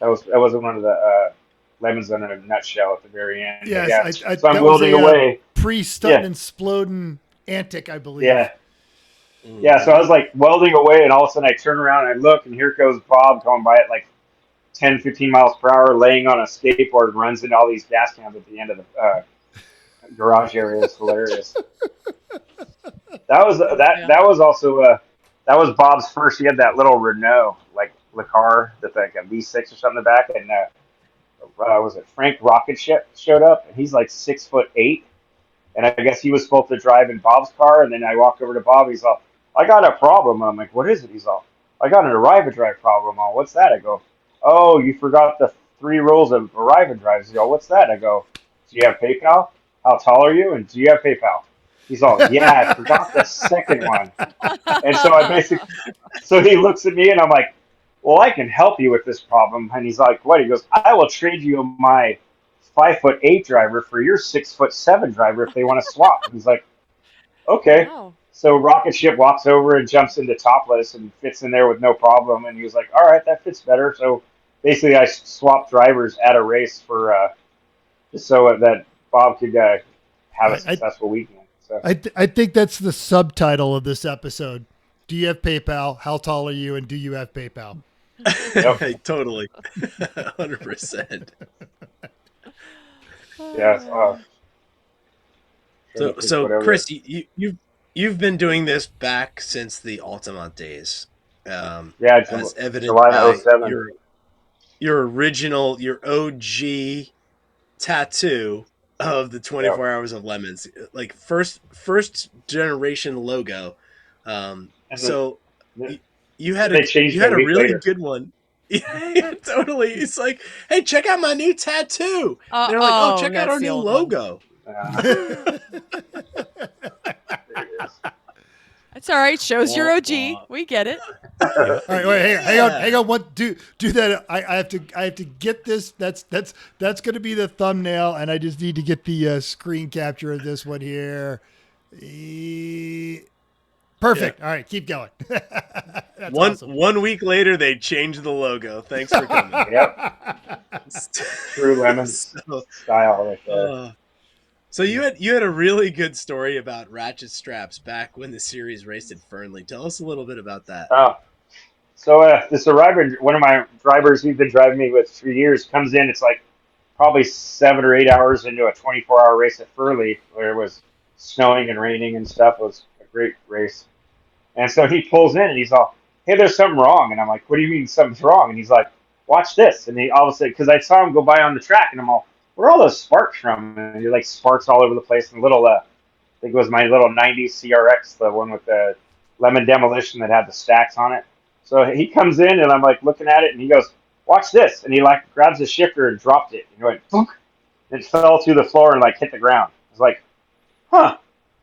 That was one of the lemons in a nutshell at the very end. Yes, yeah. So I'm welding away. Pre-stunt and exploding antic, I believe. Yeah. Yeah, so I was like welding away, and all of a sudden I turn around and I look, and here goes Bob going by at like 10, 15 miles per hour, laying on a skateboard, and runs into all these gas cans at the end of the garage area. It's hilarious. That was also that was Bob's first. He had that little Renault, like the car that's like a V6 or something in the back, and was it Frank Rocket showed up, and he's like 6'8", and I guess he was supposed to drive in Bob's car, and then I walked over to Bob. He's all, "I got a problem." I'm like, "What is it?" He's all, "I got an arrive-a-drive problem." What's that? I go, "Oh, you forgot the 3 rolls of arrive and drives." He's all, "What's that?" I go, "Do you have PayPal? How tall are you? And do you have PayPal?" He's all, "Yeah, I forgot the second one." And so I basically, so he looks at me and I'm like, "Well, I can help you with this problem." And he's like, "What?" He goes, "I will trade you my 5'8" driver for your 6'7" driver if they want to swap." And he's like, "Okay." Wow. So Rocket Ship walks over and jumps into topless and fits in there with no problem. And he was like, "All right, that fits better." So basically, I swapped drivers at a race for just so that Bob could have a I successful weekend. So I think that's the subtitle of this episode. Do you have PayPal? How tall are you? And do you have PayPal? Yep. Totally. 100%. yes. So Chris, you've been doing this back since the Altamont days, Yeah, as evident July by 07. your original, your OG tattoo of the 24 Yep. hours of lemons, like first generation logo. And So then, you then they changed it had a a week really later. good one. Yeah, totally. It's like, hey, check out my new tattoo. They're like, oh, check out that's our the new old one. logo. There it is. That's all right. Shows your Wah, OG. wah. We get it. All right, wait, hang on. What do that? I have to get this. That's going to be the thumbnail, and I just need to get the screen capture of this one here. Perfect. Yeah. All right, keep going. That's One awesome. 1 week later, they changed the logo. Thanks for coming. Yep. True Lemons So, style right there. so you had a really good story about ratchet straps back when the series raced at Fernley. Tell us a little bit about that. Oh, so this arriver, one of my drivers who's been driving me with for years, comes in. It's like probably 7 or 8 hours into a 24-hour race at Furley, where it was snowing and raining and stuff. It was a great race. And so he pulls in and he's all, "Hey, there's something wrong." And I'm like, "What do you mean something's wrong?" And he's like, "Watch this." And he all of a sudden, because I saw him go by on the track, and I'm all, "Where are all those sparks from?" And you're like sparks all over the place. And little, I think it was my little 90s CRX, the one with the lemon demolition that had the stacks on it. So he comes in and I'm like looking at it and he goes, "Watch this." And he like grabs the shifter and dropped it. And he went, "Boom." It fell through the floor and like hit the ground. I was like, huh.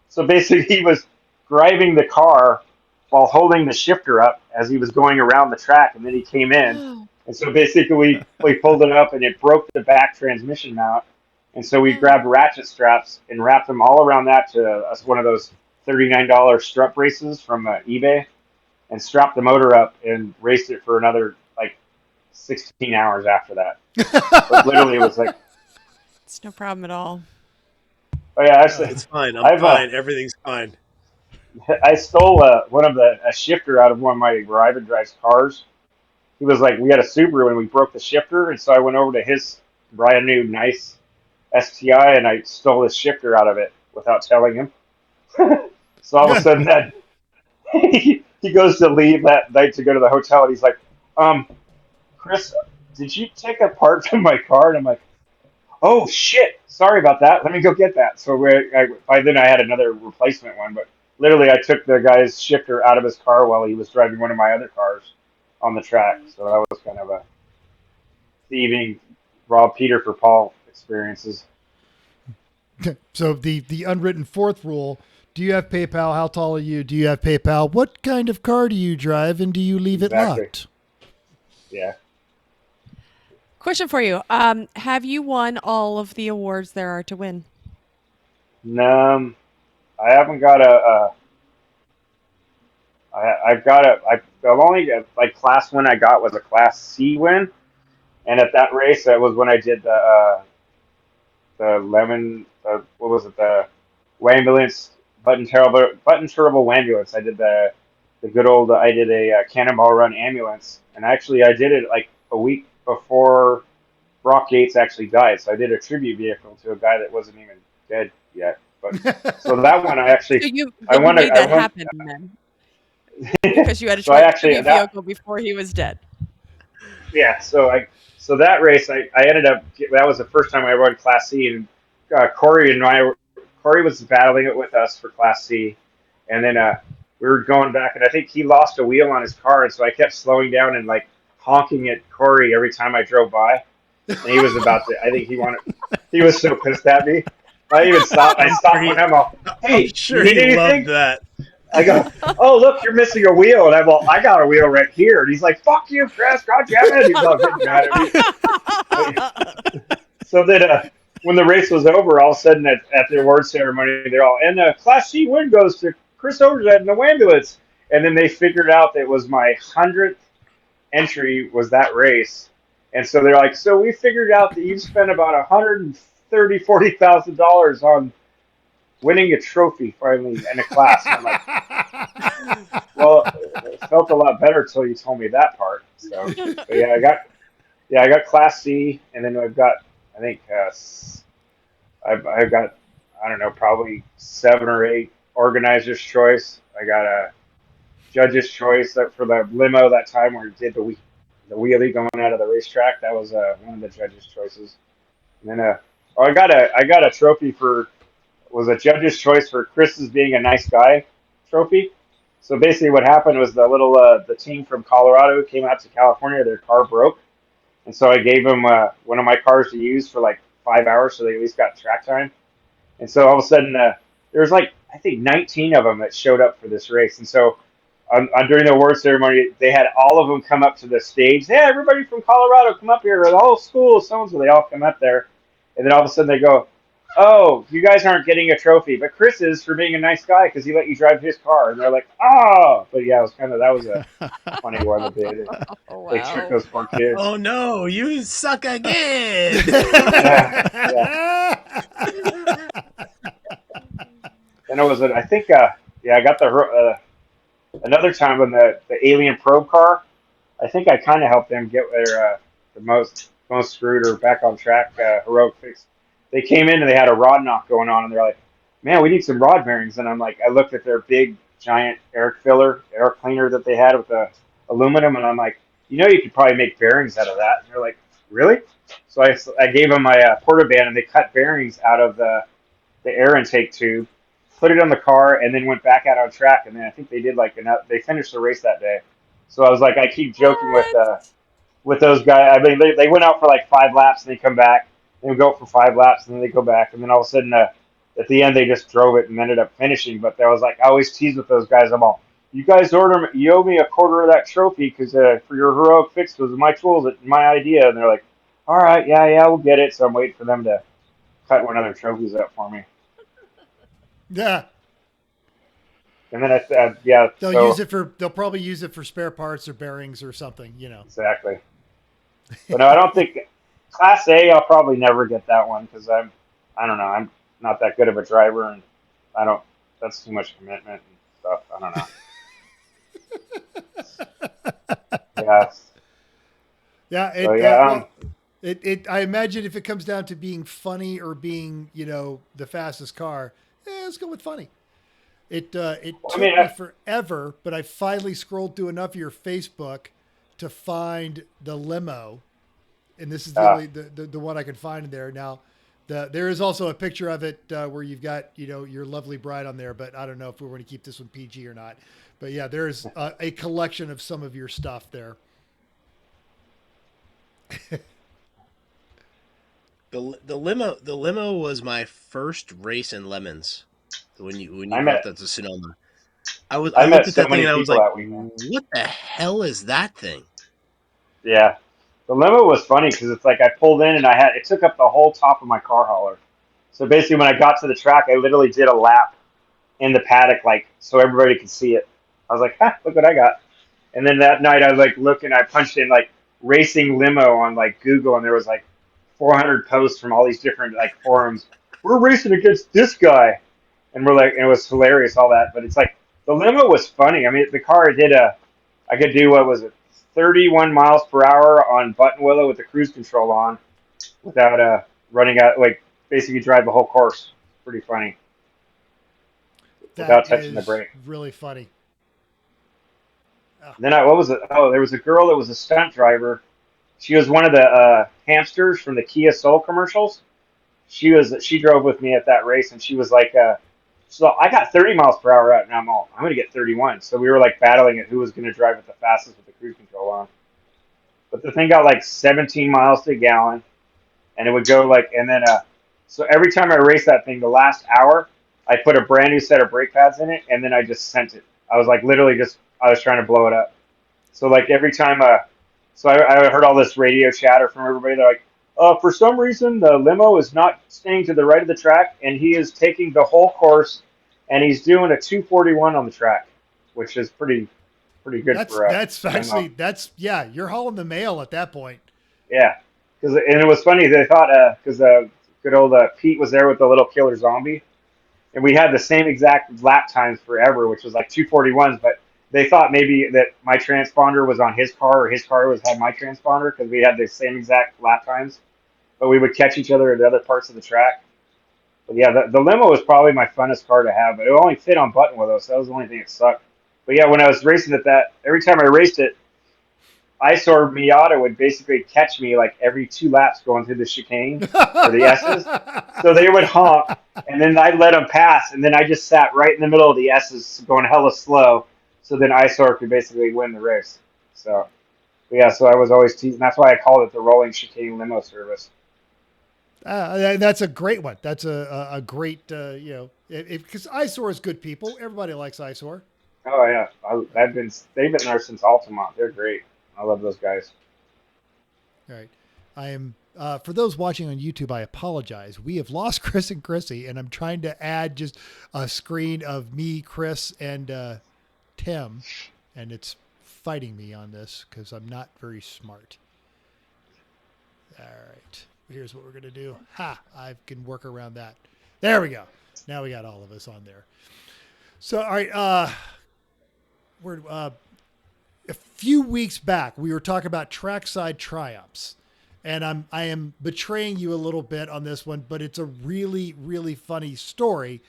So basically he was driving the car while holding the shifter up as he was going around the track, and then he came in. And so basically we pulled it up and it broke the back transmission mount. And so we grabbed ratchet straps and wrapped them all around that to one of those $39 strut braces from eBay, and strapped the motor up and raced it for another like 16 hours after that. But literally it was like, It's no problem at all. oh yeah, It's fine. I've, fine. Everything's fine. I stole one of a shifter out of one of my Arrive and Drive's cars. He was like, we had a Subaru and we broke the shifter, and so I went over to his brand new nice STI and I stole his shifter out of it without telling him. So all of a sudden that he goes to leave that night to go to the hotel, and he's like, "Chris, did you take a part from my car?" And I'm like, "Oh shit, sorry about that. Let me go get that." So by then I had another replacement one, but literally I took the guy's shifter out of his car while he was driving one of my other cars on the track. So that was kind of a thieving, rob Peter for Paul experiences. So the unwritten fourth rule: do you have PayPal? How tall are you? Do you have PayPal? What kind of car do you drive, and do you leave it Exactly. locked? Yeah. Question for you. Have you won all of the awards there are to win? No, I haven't got I've got I've only like class win I got was a class C win, and at that race that was when I did the lemon what was it, the Wambulance button turbo Wambulance. I did the good old I did a Cannonball Run ambulance, and actually I did it like a week before Brock Yates actually died, so I did a tribute vehicle to a guy that wasn't even dead yet. But so that one I actually So you won made that I won, happen then because you had a so I actually tribute vehicle before he was dead. yeah. So that race I ended up, that was the first time I rode Class C, and Corey was battling it with us for Class C, and then we were going back, and I think he lost a wheel on his car, and so I kept slowing down and like honking at Corey every time I drove by, and he was about to. I think he was so pissed at me. I even stopped. I stopped with him. All, I'm hey, you sure need he loved anything? that. I go, oh look, you're missing a wheel, and I'm all, I got a wheel right here, and he's like, fuck you, Chris, God damn it, he's all getting mad at me. So then, when the race was over, all of a sudden at the award ceremony, they're all, and the Class C win goes to Chris Overzet in the ambulance. And then they figured out that it was my 100th entry was that race. And so they're like, so we figured out that you spent about $40,000 on winning a trophy finally in a class. And I'm like, well, it felt a lot better until you told me that part. So, but yeah, I got Class C, and then I've got, I think, I've got, I don't know, probably 7 or 8 organizer's choice. I got a judge's choice for the limo that time where it did the wheelie going out of the racetrack. That was one of the judge's choices. And then I got a trophy was a judge's choice for Chris's being a nice guy trophy. So basically, what happened was the team from Colorado came out to California. Their car broke, and so I gave them one of my cars to use for like 5 hours, so they at least got track time. And so all of a sudden, there was like I think 19 of them that showed up for this race, and so during the award ceremony, they had all of them come up to the stage. Hey, everybody from Colorado, come up here. The whole school, so-and-so, they all come up there. And then all of a sudden they go, oh, you guys aren't getting a trophy, but Chris is for being a nice guy because he let you drive his car. And they're like, oh. But yeah, that was a funny one that they tricked those poor kids. Oh, no, you suck again. Yeah. And it was, I think, I got another time when the Alien Probe car, I think I kind of helped them get their the most screwed or back on track heroic fix. They came in and they had a rod knock going on, and they're like, "Man, we need some rod bearings." And I'm like, I looked at their big giant air cleaner that they had with the aluminum, and I'm like, you could probably make bearings out of that. And they're like, really? So I gave them my portaband, and they cut bearings out of the air intake tube, put it on the car, and then went back out on track. And then I think they did they finished the race that day. So I was like, I keep joking with those guys. I mean, they went out for like 5 laps and they come back. They would go for 5 laps and then they go back. And then all of a sudden, at the end, they just drove it and ended up finishing. But I was like, I always tease with those guys. I'm all, you guys you owe me a quarter of that trophy because for your heroic fix was my tools, my idea. And they're like, all right, yeah, we'll get it. So I'm waiting for them to cut one of their trophies up for me. Yeah. And then they'll probably use it for spare parts or bearings or something, Exactly. But no, I don't think Class A. I'll probably never get that one because I don't know. I'm not that good of a driver, and that's too much commitment and stuff. I don't know. Yeah. I imagine if it comes down to being funny or being, the fastest car, let's go with funny. It took me forever, but I finally scrolled through enough of your Facebook to find the limo, and this is the one I could find in there. Now, there is also a picture of it where you've got your lovely bride on there, but I don't know if we're going to keep this one PG or not. But yeah, there's a collection of some of your stuff there. The limo was my first race in Lemons. When you brought that to Sonoma, I looked at that thing and I was like, "What the hell is that thing?" Yeah, the limo was funny because it's like I pulled in and it took up the whole top of my car hauler. So basically, when I got to the track, I literally did a lap in the paddock, so everybody could see it. I was like, look what I got. And then that night, I was looking. I punched in racing limo on Google, and there was 400 posts from all these different forums. We're racing against this guy. And it was hilarious, all that. But it's the limo was funny. I mean, the car I could do, 31 miles per hour on button willow with the cruise control on without running out, basically drive the whole course. Pretty funny. Without touching the brake. Really funny. Oh. Then there was a girl that was a stunt driver. She was one of the hamsters from the Kia Soul commercials. She drove with me at that race, and she was so I got 30 miles per hour out, and I'm going to get 31. So we were battling at who was going to drive it the fastest with the cruise control on. but the thing got like 17 miles to a gallon, and it would go like, and then so every time I raced that thing, the last hour, I put a brand new set of brake pads in it, and then I just sent it. I was like literally just, I was trying to blow it up. So like every time, so I heard all this radio chatter from everybody. They're like, for some reason the limo is not staying to the right of the track, and he is taking the whole course, and he's doing a 241 on the track, which is pretty good for us. That's actually yeah. You're hauling the mail at that point. Yeah, and it was funny. They thought because good old Pete was there with the little killer zombie, and we had the same exact lap times forever, which was like 241s. But they thought maybe that my transponder was on his car, or his car had my transponder, because we had the same exact lap times. But we would catch each other at other parts of the track. But yeah, the limo was probably my funnest car to have, but it only fit on button with us. So that was the only thing that sucked. But yeah, when I was racing at that, every time I raced it, Eyesore Miata would basically catch me like every 2 laps going through the chicane or the S's. So they would honk, and then I'd let them pass, and then I just sat right in the middle of the S's going hella slow. So then Eyesore could basically win the race. So, yeah, so I was always teasing. That's why I called it the rolling chicane limo service. That's a great one. That's a great, because Eyesore is good people. Everybody likes Eyesore. Oh yeah, they've been there since Altamont. They're great. I love those guys. All right. I am, for those watching on YouTube, I apologize. We have lost Chris and Chrissy, and I'm trying to add just a screen of me, Chris, and Tim, and it's fighting me on this because I'm not very smart. All right. Here's what we're going to do. I can work around that. There we go. Now we got all of us on there. So, all right. A few weeks back, we were talking about trackside triumphs, and I am betraying you a little bit on this one, but it's a really, really funny story.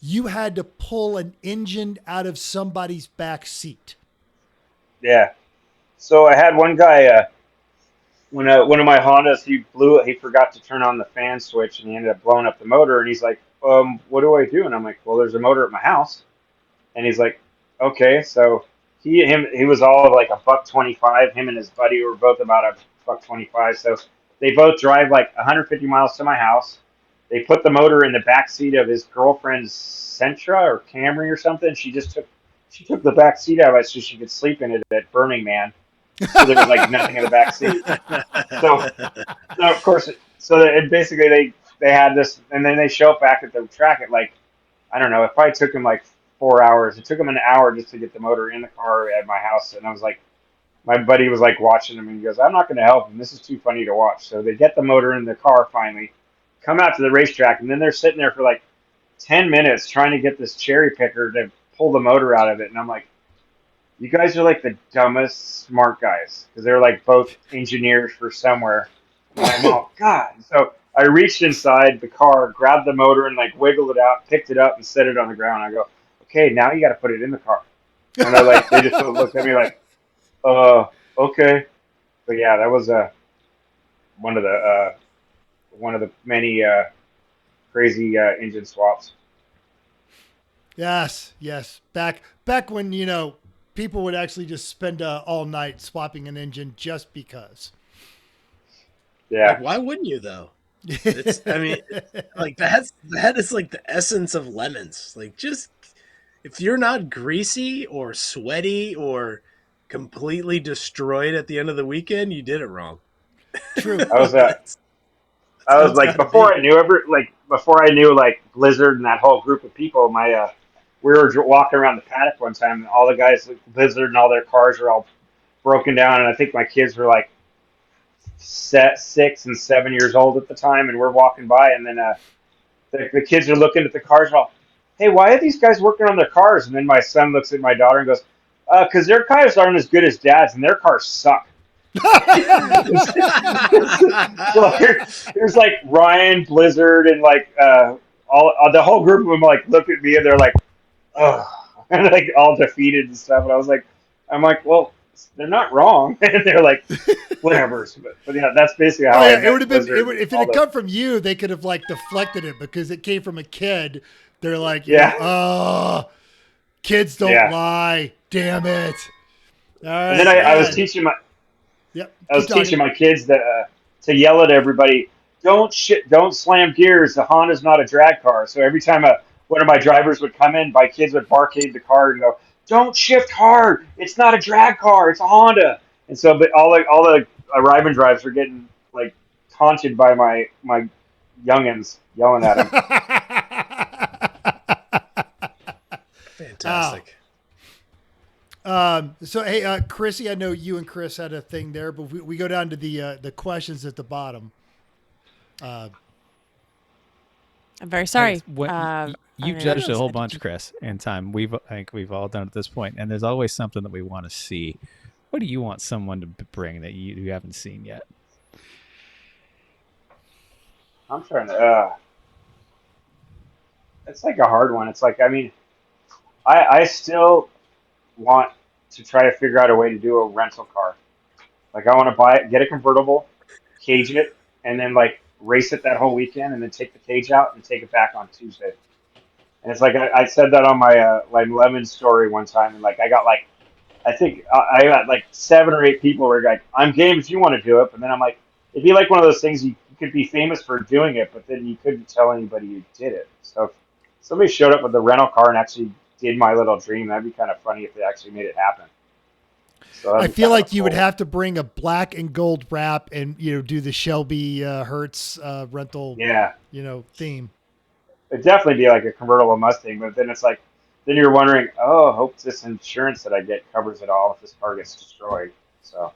You had to pull an engine out of somebody's back seat. Yeah. So I had one guy, when one of my Hondas, he forgot to turn on the fan switch, and he ended up blowing up the motor, and he's like, what do I do? And I'm like, well, there's a motor at my house. And he's like, okay. So he was all of like a $125. Him and his buddy were both about a $125. So they both drive like 150 miles to my house. They put the motor in the back seat of his girlfriend's Sentra or Camry or something. She took the back seat out of it so she could sleep in it at Burning Man. So there was like nothing in the back seat. So of course, basically they had this, and then they show up back at the track at like, I don't know, it probably took them like 4 hours. It took them an hour just to get the motor in the car at my house. And I was like, my buddy was like watching him, and he goes, I'm not going to help him. This is too funny to watch. So they get the motor in the car finally, come out to the racetrack, and then they're sitting there for like 10 minutes trying to get this cherry picker to pull the motor out of it. And I'm like, you guys are like the dumbest smart guys, because they're like both engineers for somewhere. I'm like, oh God. So I reached inside the car, grabbed the motor, and like wiggled it out, picked it up, and set it on the ground. I go, okay, now you got to put it in the car. And they just looked at me like, okay. But yeah, that was one of the many crazy engine swaps. Yes. Back when, people would actually just spend all night swapping an engine just because. Yeah. Like, why wouldn't you though? Like that is like the essence of Lemons. Like, just if you're not greasy or sweaty or completely destroyed at the end of the weekend, you did it wrong. True. I was like, before I knew like Blizzard and that whole group of people, we were walking around the paddock one time, and all the guys like Blizzard and all their cars were all broken down, and I think my kids were like 6 and 7 years old at the time, and we're walking by, and then the kids are looking at the cars and all, hey, why are these guys working on their cars? And then my son looks at my daughter and goes, because their cars aren't as good as dad's, and their cars suck. So there's like Ryan, Blizzard, and like all the whole group of them like look at me, and they're like, oh, and like all defeated and stuff. And I'm like, well, they're not wrong. And they're like, whatever. But yeah, that's basically how it would have been. If it had come from you, they could have like deflected it because it came from a kid. They're like, kids don't lie. Damn it. All right. And then I was teaching Yep. I was Keep talking. teaching my kids to yell at everybody, don't slam gears. The Honda's not a drag car. So every time one of my drivers would come in, my kids would barcade the car and go, don't shift hard. It's not a drag car. It's a Honda. And so, but all the arriving drives were getting like taunted by my youngins yelling at them. Fantastic. So hey, Chrissy, I know you and Chris had a thing there, but we go down to the questions at the bottom. I'm very sorry. You've judged a whole bunch, Chris, in time. I think we've all done it at this point, and there's always something that we want to see. What do you want someone to bring that you haven't seen yet? I'm trying to. It's like a hard one. It's like, I mean, I still want to try to figure out a way to do a rental car. Like, I want to get a convertible, cage it, and then like race it that whole weekend, and then take the cage out and take it back on Tuesday. And it's like I said that on my like Lemons story one time, and like I got like I think I got like 7 or 8 people were like, I'm game if you want to do it. But then I'm like, it'd be like one of those things you could be famous for doing it, but then you couldn't tell anybody you did it. So if somebody showed up with a rental car and actually did my little dream, that'd be kind of funny if they actually made it happen. So I feel like you would have to bring a black and gold wrap and, do the Shelby Hertz rental, theme. It'd definitely be like a convertible Mustang, but then it's like, then you're wondering, oh, I hope this insurance that I get covers it all if this car gets destroyed. So,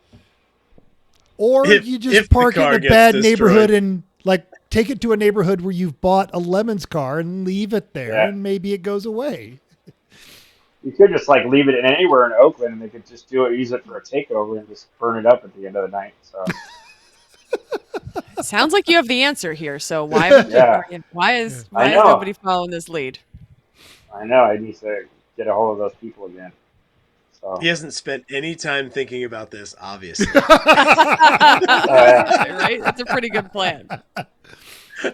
or you just park it in a bad neighborhood and like take it to a neighborhood where you've bought a Lemons car and leave it there, and maybe it goes away. You could just like leave it in anywhere in Oakland, and they could just use it for a takeover and just burn it up at the end of the night. So. Sounds like you have the answer here. So why is nobody following this lead? I know. I need to get a hold of those people again. So. He hasn't spent any time thinking about this, obviously. Right? That's a pretty good plan.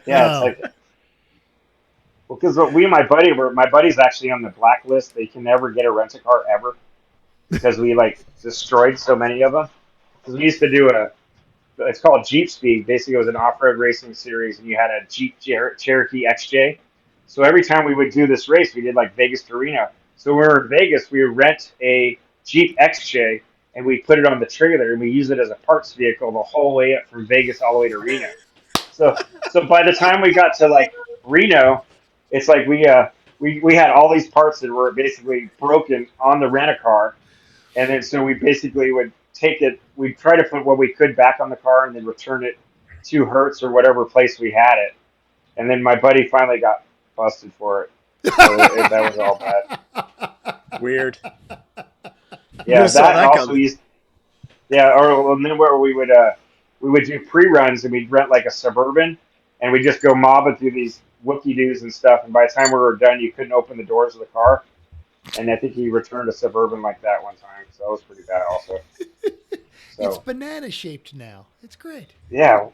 Yeah, it's like, well, because my buddy's actually on the blacklist. They can never get a rental car ever because we like destroyed so many of them. Because we used to do it's called Jeep Speed. Basically, it was an off-road racing series, and you had a Jeep Cherokee XJ. So every time we would do this race, we did like Vegas to Reno. So when we were in Vegas, we would rent a Jeep XJ, and we put it on the trailer, and we use it as a parts vehicle the whole way up from Vegas all the way to Reno. So by the time we got to like Reno, it's like we had all these parts that were basically broken on the rent-a-car, and then so we basically would take it. We'd try to put what we could back on the car, and then return it to Hertz or whatever place we had it. And then my buddy finally got busted for it. So that was all bad. Weird. Yeah, that also used. Yeah, and then where we would do pre-runs, and we'd rent like a Suburban, and we'd just go mobbing through these whoopie-doos and stuff. And by the time we were done, you couldn't open the doors of the car. And I think he returned a Suburban like that one time, so that was pretty bad also. So, it's banana shaped now. It's great. Yeah.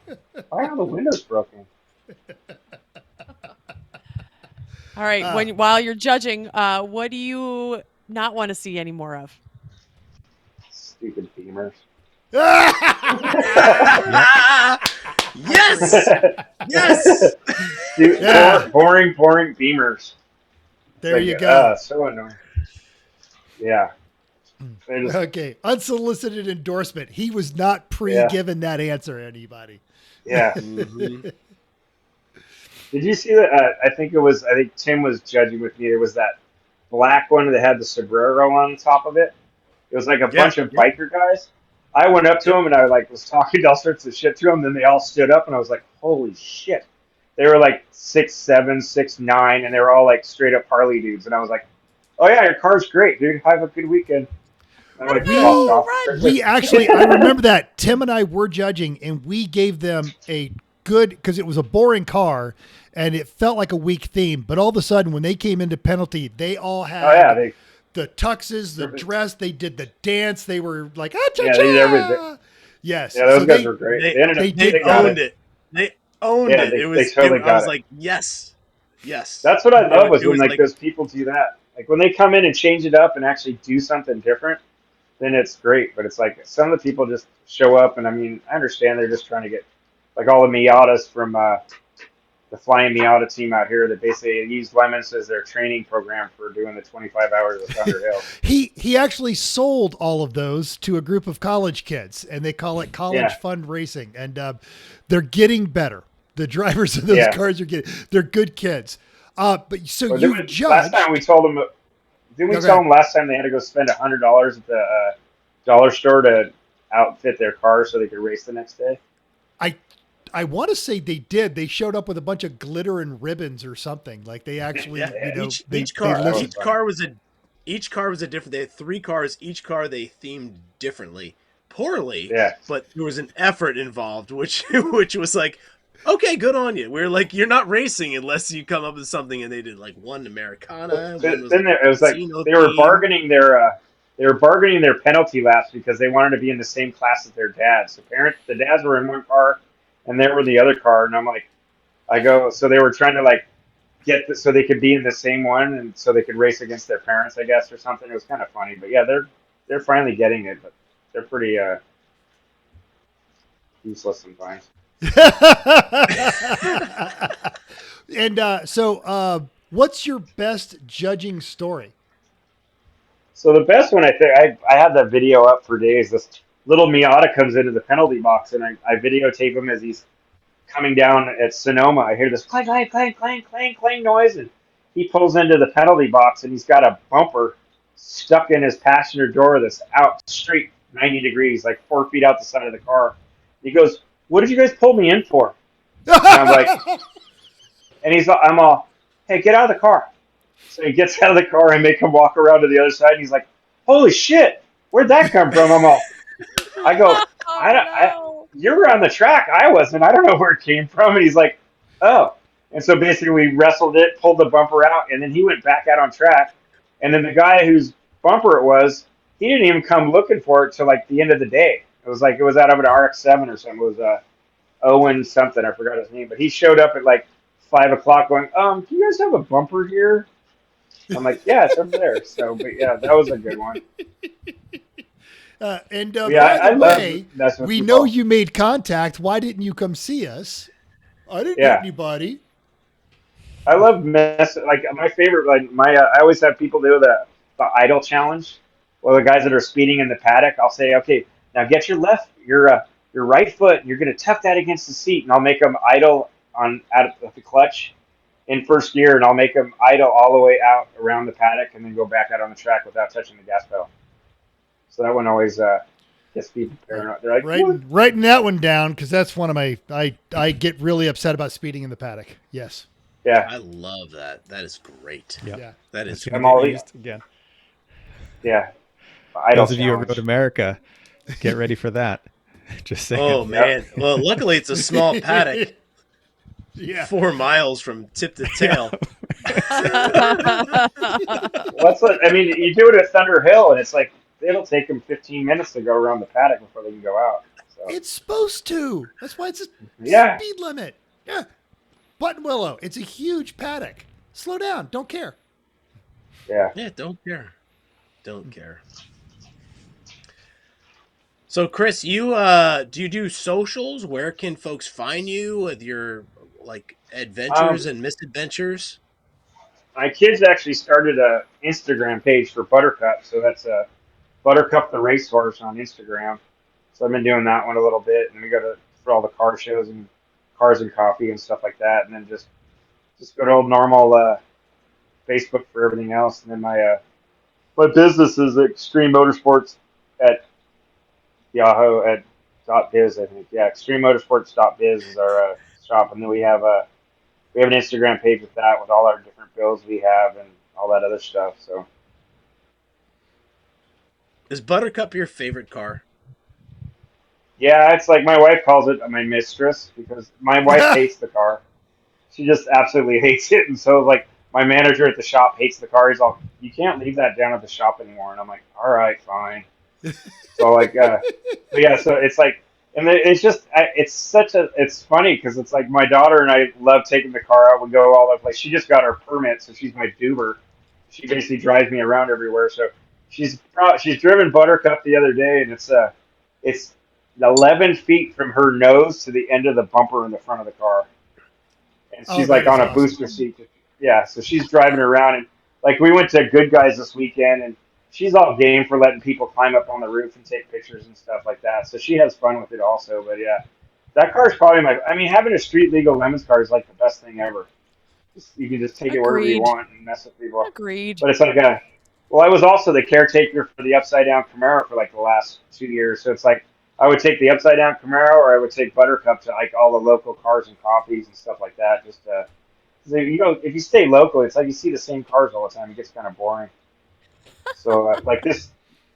Why are the windows broken? All right. While you're judging, what do you not want to see any more of? Stupid Beamers. Yes! Yes! Boring Beamers. There you go. So annoying. Yeah. Okay. Unsolicited endorsement. He was not given that answer to anybody. Yeah. Mm-hmm. Did you see that? I think Tim was judging with me. There was that black one that had the sombrero on top of it. It was like a bunch of biker guys. I went up to them and I was talking all sorts of shit to them. Then they all stood up and I was like, holy shit. They were like 6'7", 6'9", and they were all like straight up Harley dudes. And I was like, oh yeah, your car's great, dude. Have a good weekend. We actually, I remember that Tim and I were judging, and we gave them a good, because it was a boring car, and it felt like a weak theme. But all of a sudden, when they came into penalty, they all had the tuxes, the dress. They did the dance. They were like, they did everything. Yes, yeah, those guys were great. They owned it. They owned it. They totally got it. I was like, yes. That's what I love was when those people do that. Like when they come in and change it up and actually do something different. then it's great. But it's like some of the people just show up, and I mean, I understand they're just trying to get like all the Miatas from the Flying Miata team out here that basically use Lemons as their training program for doing the 25 hours of Thunder Hill. He actually sold all of those to a group of college kids, and they call it college Yeah. fund racing, and they're getting better. The drivers of those Yeah. cars they're good kids. But so Well, you last judge. time we told them, didn't we Okay. tell them last time they had to go spend $100 at the dollar store to outfit their car so they could race the next day? I want to say they did. They showed up with a bunch of glitter and ribbons or something. Like they actually, Yeah, you know, Each they car listed- each car was a different. They had 3 cars. Each car they themed differently, poorly. Yeah. But there was an effort involved, which was like, okay, good on you. We're like, you're not racing unless you come up with something. And they did like one Americana. Then One was it was like casino they were theme. bargaining their penalty laps because they wanted to be in the same class as their dads. The dads were in one car, and they were in the other car. And I'm like, so they were trying to like so they could be in the same one, and so they could race against their parents, I guess, or something. It was kind of funny, but yeah, they're finally getting it, but they're pretty useless sometimes. And so, what's your best judging story? So the best one, I think, I had that video up for days. This little Miata comes into the penalty box, and I videotape him as he's coming down at Sonoma. I hear this clang, clang, clang, clang, clang, clang noise, and he pulls into the penalty box, and he's got a bumper stuck in his passenger door that's out straight 90 degrees, like 4 feet out the side of the car. He goes, "What did you guys pull me in for?" And I'm like, I'm all, "Hey, get out of the car." So he gets out of the car and make him walk around to the other side. And he's like, "Holy shit, where'd that come from?" I go, "You were on the track. I wasn't. I don't know where it came from." And he's like, "Oh." And so basically we wrestled it, pulled the bumper out, and then he went back out on track. And then the guy whose bumper it was, he didn't even come looking for it till like the end of the day. It was out of an RX-7 or something. It was Owen something. I forgot his name. But he showed up at like 5 o'clock going, "Do you guys have a bumper here?" I'm like, "Yeah, it's over there." So, but yeah, that was a good one. By I the love way, messing with we people. know you made contact. Why didn't you come see us? I didn't Yeah. hit anybody. I love like my favorite. Like I always have people do the idle challenge. Well, the guys that are speeding in the paddock, I'll say, "Okay, now get your right foot. You're going to tuck that against the seat," and I'll make them idle out of the clutch in first gear, and I'll make them idle all the way out around the paddock, and then go back out on the track without touching the gas pedal. So that one always gets people paranoid. They're like, "What?" Writing that one down because that's one of my. I get really upset about speeding in the paddock. Yes. Yeah, I love that. That is great. Yep. Yeah. That is. That's I'm gonna all get in. used again. yeah. Idle Those of you who challenge. rode America, get ready for that. Just saying. Oh man. Well, luckily it's a small paddock, Yeah. 4 miles from tip to tail. That's what I mean. You do it at Thunder Hill, and it's like it'll take them 15 minutes to go around the paddock before they can go out. So It's supposed to. That's why it's a Yeah. speed limit. Yeah. Button Willow. It's a huge paddock. Slow down. Don't care. yeah. Yeah, don't care. Don't care. So, Chris, you do you do socials? Where can folks find you with your like adventures and misadventures? My kids actually started a Instagram page for Buttercup, so that's Buttercup The Racehorse on Instagram. So I've been doing that one a little bit, and we go for all the car shows and cars and coffee and stuff like that, and then just good old normal Facebook for everything else. And then my business is Extreme Motorsports at Yahoo at .biz, I think. Yeah, extrememotorsports.biz is our shop, and then we have an Instagram page with that, with all our different builds we have and all that other stuff. So Is Buttercup your favorite car? yeah, it's like my wife calls it my mistress because my wife hates the car. She just absolutely hates it, and so like my manager at the shop hates the car. He's all, "You can't leave that down at the shop anymore," and I'm like, "All right, fine." So like, but yeah, so it's like, and it's just, it's funny because it's like my daughter and I love taking the car out. We go all over the place. She just got her permit, so she's my duber. She basically drives me around everywhere. So she's driven Buttercup the other day, and it's 11 feet from her nose to the end of the bumper in the front of the car, and Oh, she's that like is on a awesome. booster seat. Yeah, so she's driving around, and like we went to Good Guys this weekend, and she's all game for letting people climb up on the roof and take pictures and stuff like that. So she has fun with it also. But yeah, that car is probably my. I mean, having a street legal Lemons car is like the best thing ever. You can just take it wherever you Agreed. want and mess with people. Agreed. But it's like a. Well, I was also the caretaker for the upside down Camaro for like the last 2 years. So it's like I would take the upside down Camaro, or I would take Buttercup to like all the local cars and coffees and stuff like that. Just to, if you stay local, it's like you see the same cars all the time. It gets kind of boring. So like this.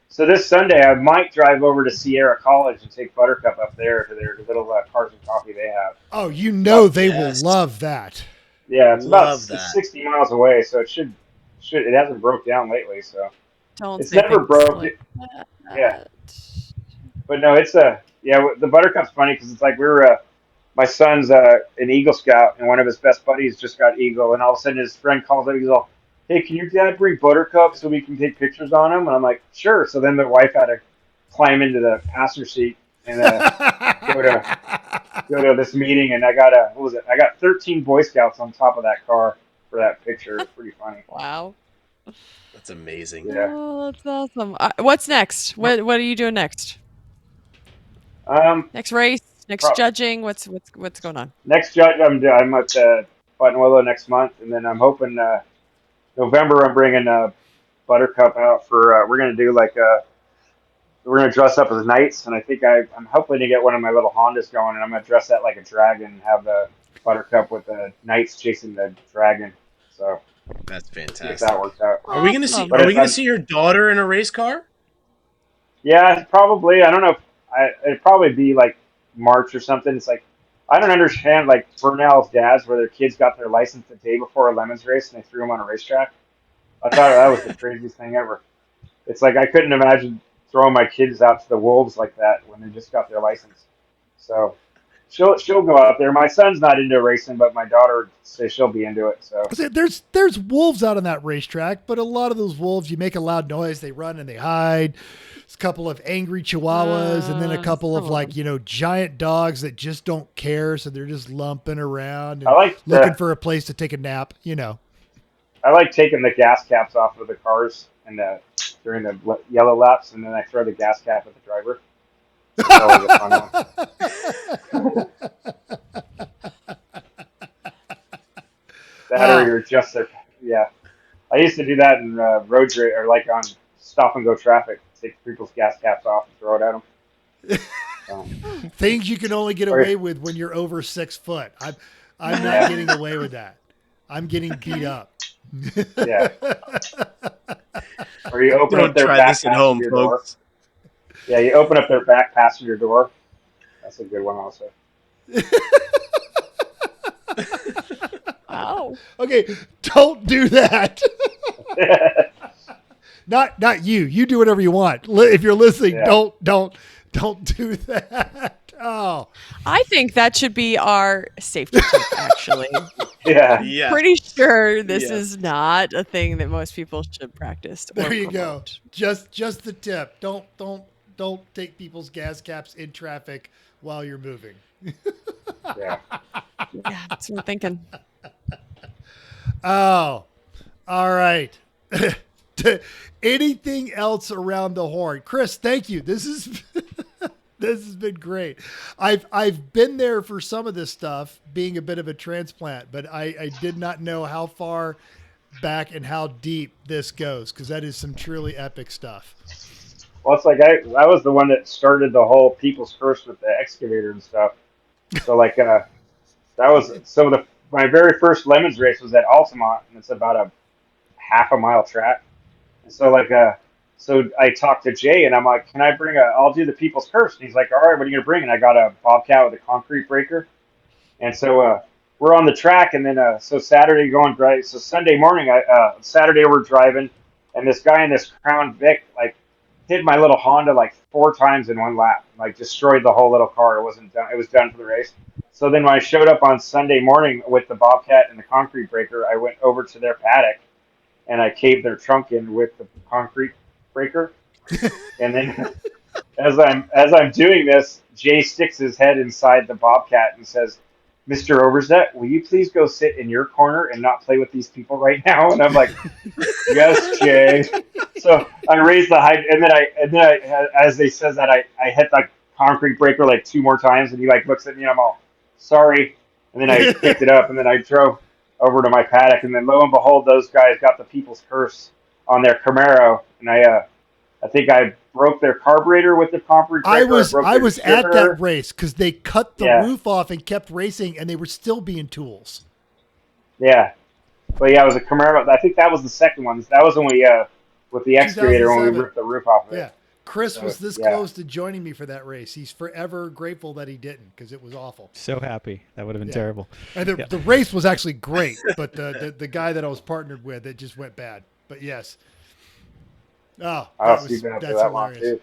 So this Sunday, I might drive over to Sierra College and take Buttercup up there to their little cars and coffee they have. Oh, you know they yes. will love that. Yeah, it's Love about that. 60 miles away, so it should it hasn't broke down lately, so Don't it's say never things broke. like that. Yeah. But no, it's the Buttercup's funny because it's like we were my son's an Eagle Scout, and one of his best buddies just got Eagle, and all of a sudden his friend calls up, he's all, "Hey, can your dad bring Buttercup so we can take pictures on him?" And I'm like, "Sure." So then the wife had to climb into the passenger seat and go to this meeting, and I got what was it? I got 13 Boy Scouts on top of that car for that picture. It's pretty funny. Wow. That's amazing. Yeah. Oh, that's awesome. What's next? What are you doing next? Next race? Next Pro- judging? What's going on? Next judge, I'm at Buttonwillow next month, and then I'm hoping November I'm bringing Buttercup out for. We're gonna do we're gonna dress up as knights, and I think I'm hoping to get one of my little Hondas going, and I'm gonna dress that like a dragon and have the Buttercup with the knights chasing the dragon. So That's see if fantastic. that works out. Are we gonna see? Awesome. Are we gonna see your daughter in a race car? Yeah, probably. I don't know. It'd probably be like March or something. It's like I don't understand like Burnell's dads where their kids got their license the day before a Lemons race and they threw them on a racetrack. I thought that was the craziest thing ever. It's like I couldn't imagine throwing my kids out to the wolves like that when they just got their license. So she'll go out there. My son's not into racing, but my daughter says she'll be into it. So There's wolves out on that racetrack, but a lot of those wolves, you make a loud noise, they run and they hide. It's a couple of angry chihuahuas, and then a couple of some of them. giant dogs that just don't care, so they're just lumping around and I like looking for a place to take a nap. I like taking the gas caps off of the cars and during the yellow laps, and then I throw the gas cap at the driver. It's always a fun one. That or you're just there. Yeah. I used to do that in road or like on stop and go traffic. Take people's gas caps off and throw it at them. Things you can only get Or- away with when you're over 6 foot. I'm not getting away with that. I'm getting beat up. Yeah. Or you open Don't up their try back this at home, passenger door. folks. Yeah, you open up their back passenger door. That's a good one also. Wow. Okay, don't do that. Not you. You do whatever you want. If you're listening, Yeah. don't do that. Oh, I think that should be our safety tip, actually. Yeah. Yeah. Pretty sure this Yeah. is not a thing that most people should practice. or there you go. promote. Just the tip. Don't take people's gas caps in traffic while you're moving. Yeah. Yeah, that's what I'm thinking. Oh, all right. Anything else around the horn? Chris, thank you. This has been great. I've been there for some of this stuff, being a bit of a transplant, but I did not know how far back and how deep this goes, because that is some truly epic stuff. Well, it's like I was the one that started the whole people's curse with the excavator and stuff. So like that was my very first Lemons race was at Altamont, and it's about a half a mile track. And so so I talked to Jay, and I'm like, "Can I I'll do the people's curse?" And he's like, "All right, what are you gonna bring?" And I got a Bobcat with a concrete breaker. And so we're on the track, and then so Saturday going drive. So Sunday morning, Saturday we're driving, and this guy in this Crown Vic hit my little Honda like 4 times in one lap, like destroyed the whole little car. It wasn't done. It was done for the race. So then when I showed up on Sunday morning with the Bobcat and the concrete breaker, I went over to their paddock and I caved their trunk in with the concrete breaker. And then as I'm doing this, Jay sticks his head inside the Bobcat and says, "Mr. Overzet, will you please go sit in your corner and not play with these people right now?" And I'm like, "Yes, Jay." So I raise the height, and then I, as they says that, I hit the concrete breaker like 2 more times, and he like looks at me, and I'm all, "Sorry." And then I picked it up, and then I drove over to my paddock, and then lo and behold, those guys got the People's Curse on their Camaro, and I think I broke their carburetor with the concrete breaker. I was at that race because they cut the roof off and kept racing, and they were still being tools. Yeah, but yeah, it was a Camaro. I think that was the second one. That was when we with the excavator when we ripped the roof off of it. Yeah, Chris was this close to joining me for that race. He's forever grateful that he didn't because it was awful. So happy. That would have been terrible. And the race was actually great, but the guy that I was partnered with, it just went bad. But yes. Oh, that's hilarious.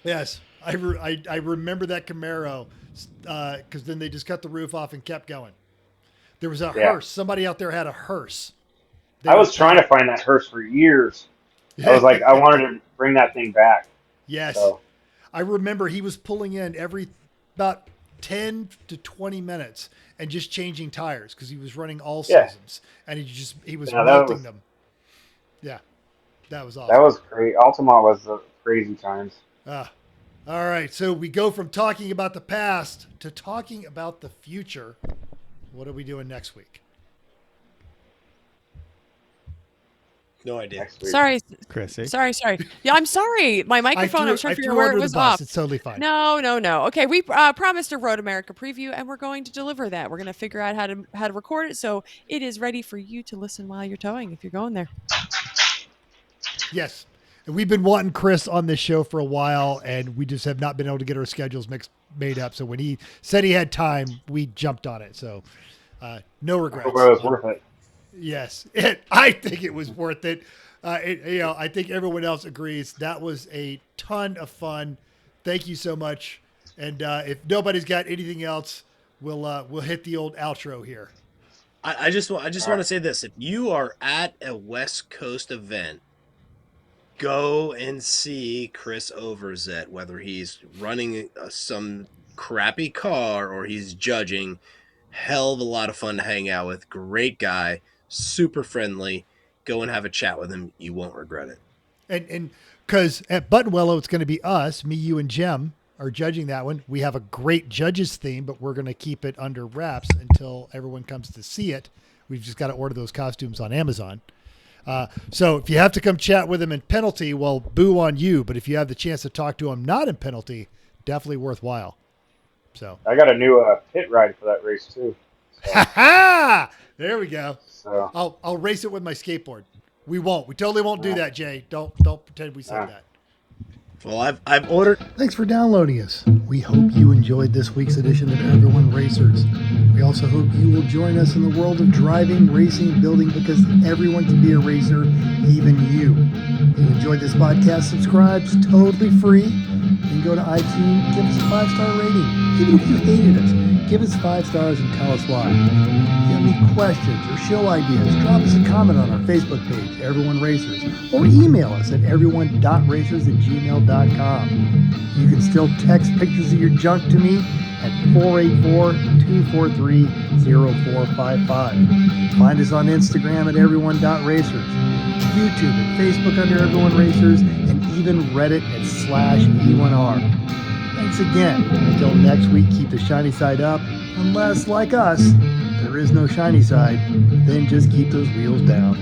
Yes, I remember that Camaro because then they just cut the roof off and kept going. There was a hearse. Somebody out there had a hearse. I was trying to find that hearse for years. I was like, I wanted to bring that thing back. Yes. So. I remember he was pulling in every about 10 to 20 minutes and just changing tires because he was running all seasons and he was melting them. Yeah. That was awesome. That was great. Altamont was crazy times. All right. So we go from talking about the past to talking about the future. What are we doing next week? No idea. Sorry, Chrissy. Sorry. Yeah, I'm sorry. My microphone, I was trying to figure out where it was off. It's totally fine. No. Okay, we promised a Road America preview, and we're going to deliver that. We're going to figure out how to record it so it is ready for you to listen while you're towing if you're going there. Yes. And we've been wanting Chris on this show for a while, and we just have not been able to get our schedules made up. So when he said he had time, we jumped on it. So no regrets. I hope it was worth it. Yes. I think it was worth it. I think everyone else agrees. That was a ton of fun. Thank you so much. And if nobody's got anything else, we'll hit the old outro here. I just want to say this. If you are at a West Coast event, go and see Chris Overzet, whether he's running some crappy car or he's judging. Hell of a lot of fun to hang out with. Great guy, super friendly. Go and have a chat with him. You won't regret it. And because at Buttonwellow, it's going to be us, me, you, and Jem are judging that one. We have a great judges theme, but we're going to keep it under wraps until everyone comes to see it. We've just got to order those costumes on Amazon. So if you have to come chat with him in penalty, well, boo on you. But if you have the chance to talk to him not in penalty, definitely worthwhile. So I got a new pit ride for that race too. So. There we go. So I'll race it with my skateboard. We won't. We totally won't do that, Jay. Don't pretend we said that. Well, I've ordered. Thanks for downloading us. We hope you enjoyed this week's edition of Everyone Racers. We also hope you will join us in the world of driving, racing, and building because everyone can be a racer, even you. If you enjoyed this podcast, subscribe. It's totally free. And go to iTunes, give us a 5-star rating. Even if you hated us, give us 5 stars and tell us why. If you have any questions or show ideas, drop us a comment on our Facebook page, Everyone Racers, or email us at everyone.racers@gmail.com. You can still text pictures of your junk to me at 484-243-0455. Find us on Instagram at everyone.racers, YouTube and Facebook under Everyone Racers, and even Reddit at /E1R. Thanks again. Until next week, keep the shiny side up. Unless, like us, there is no shiny side, then just keep those wheels down.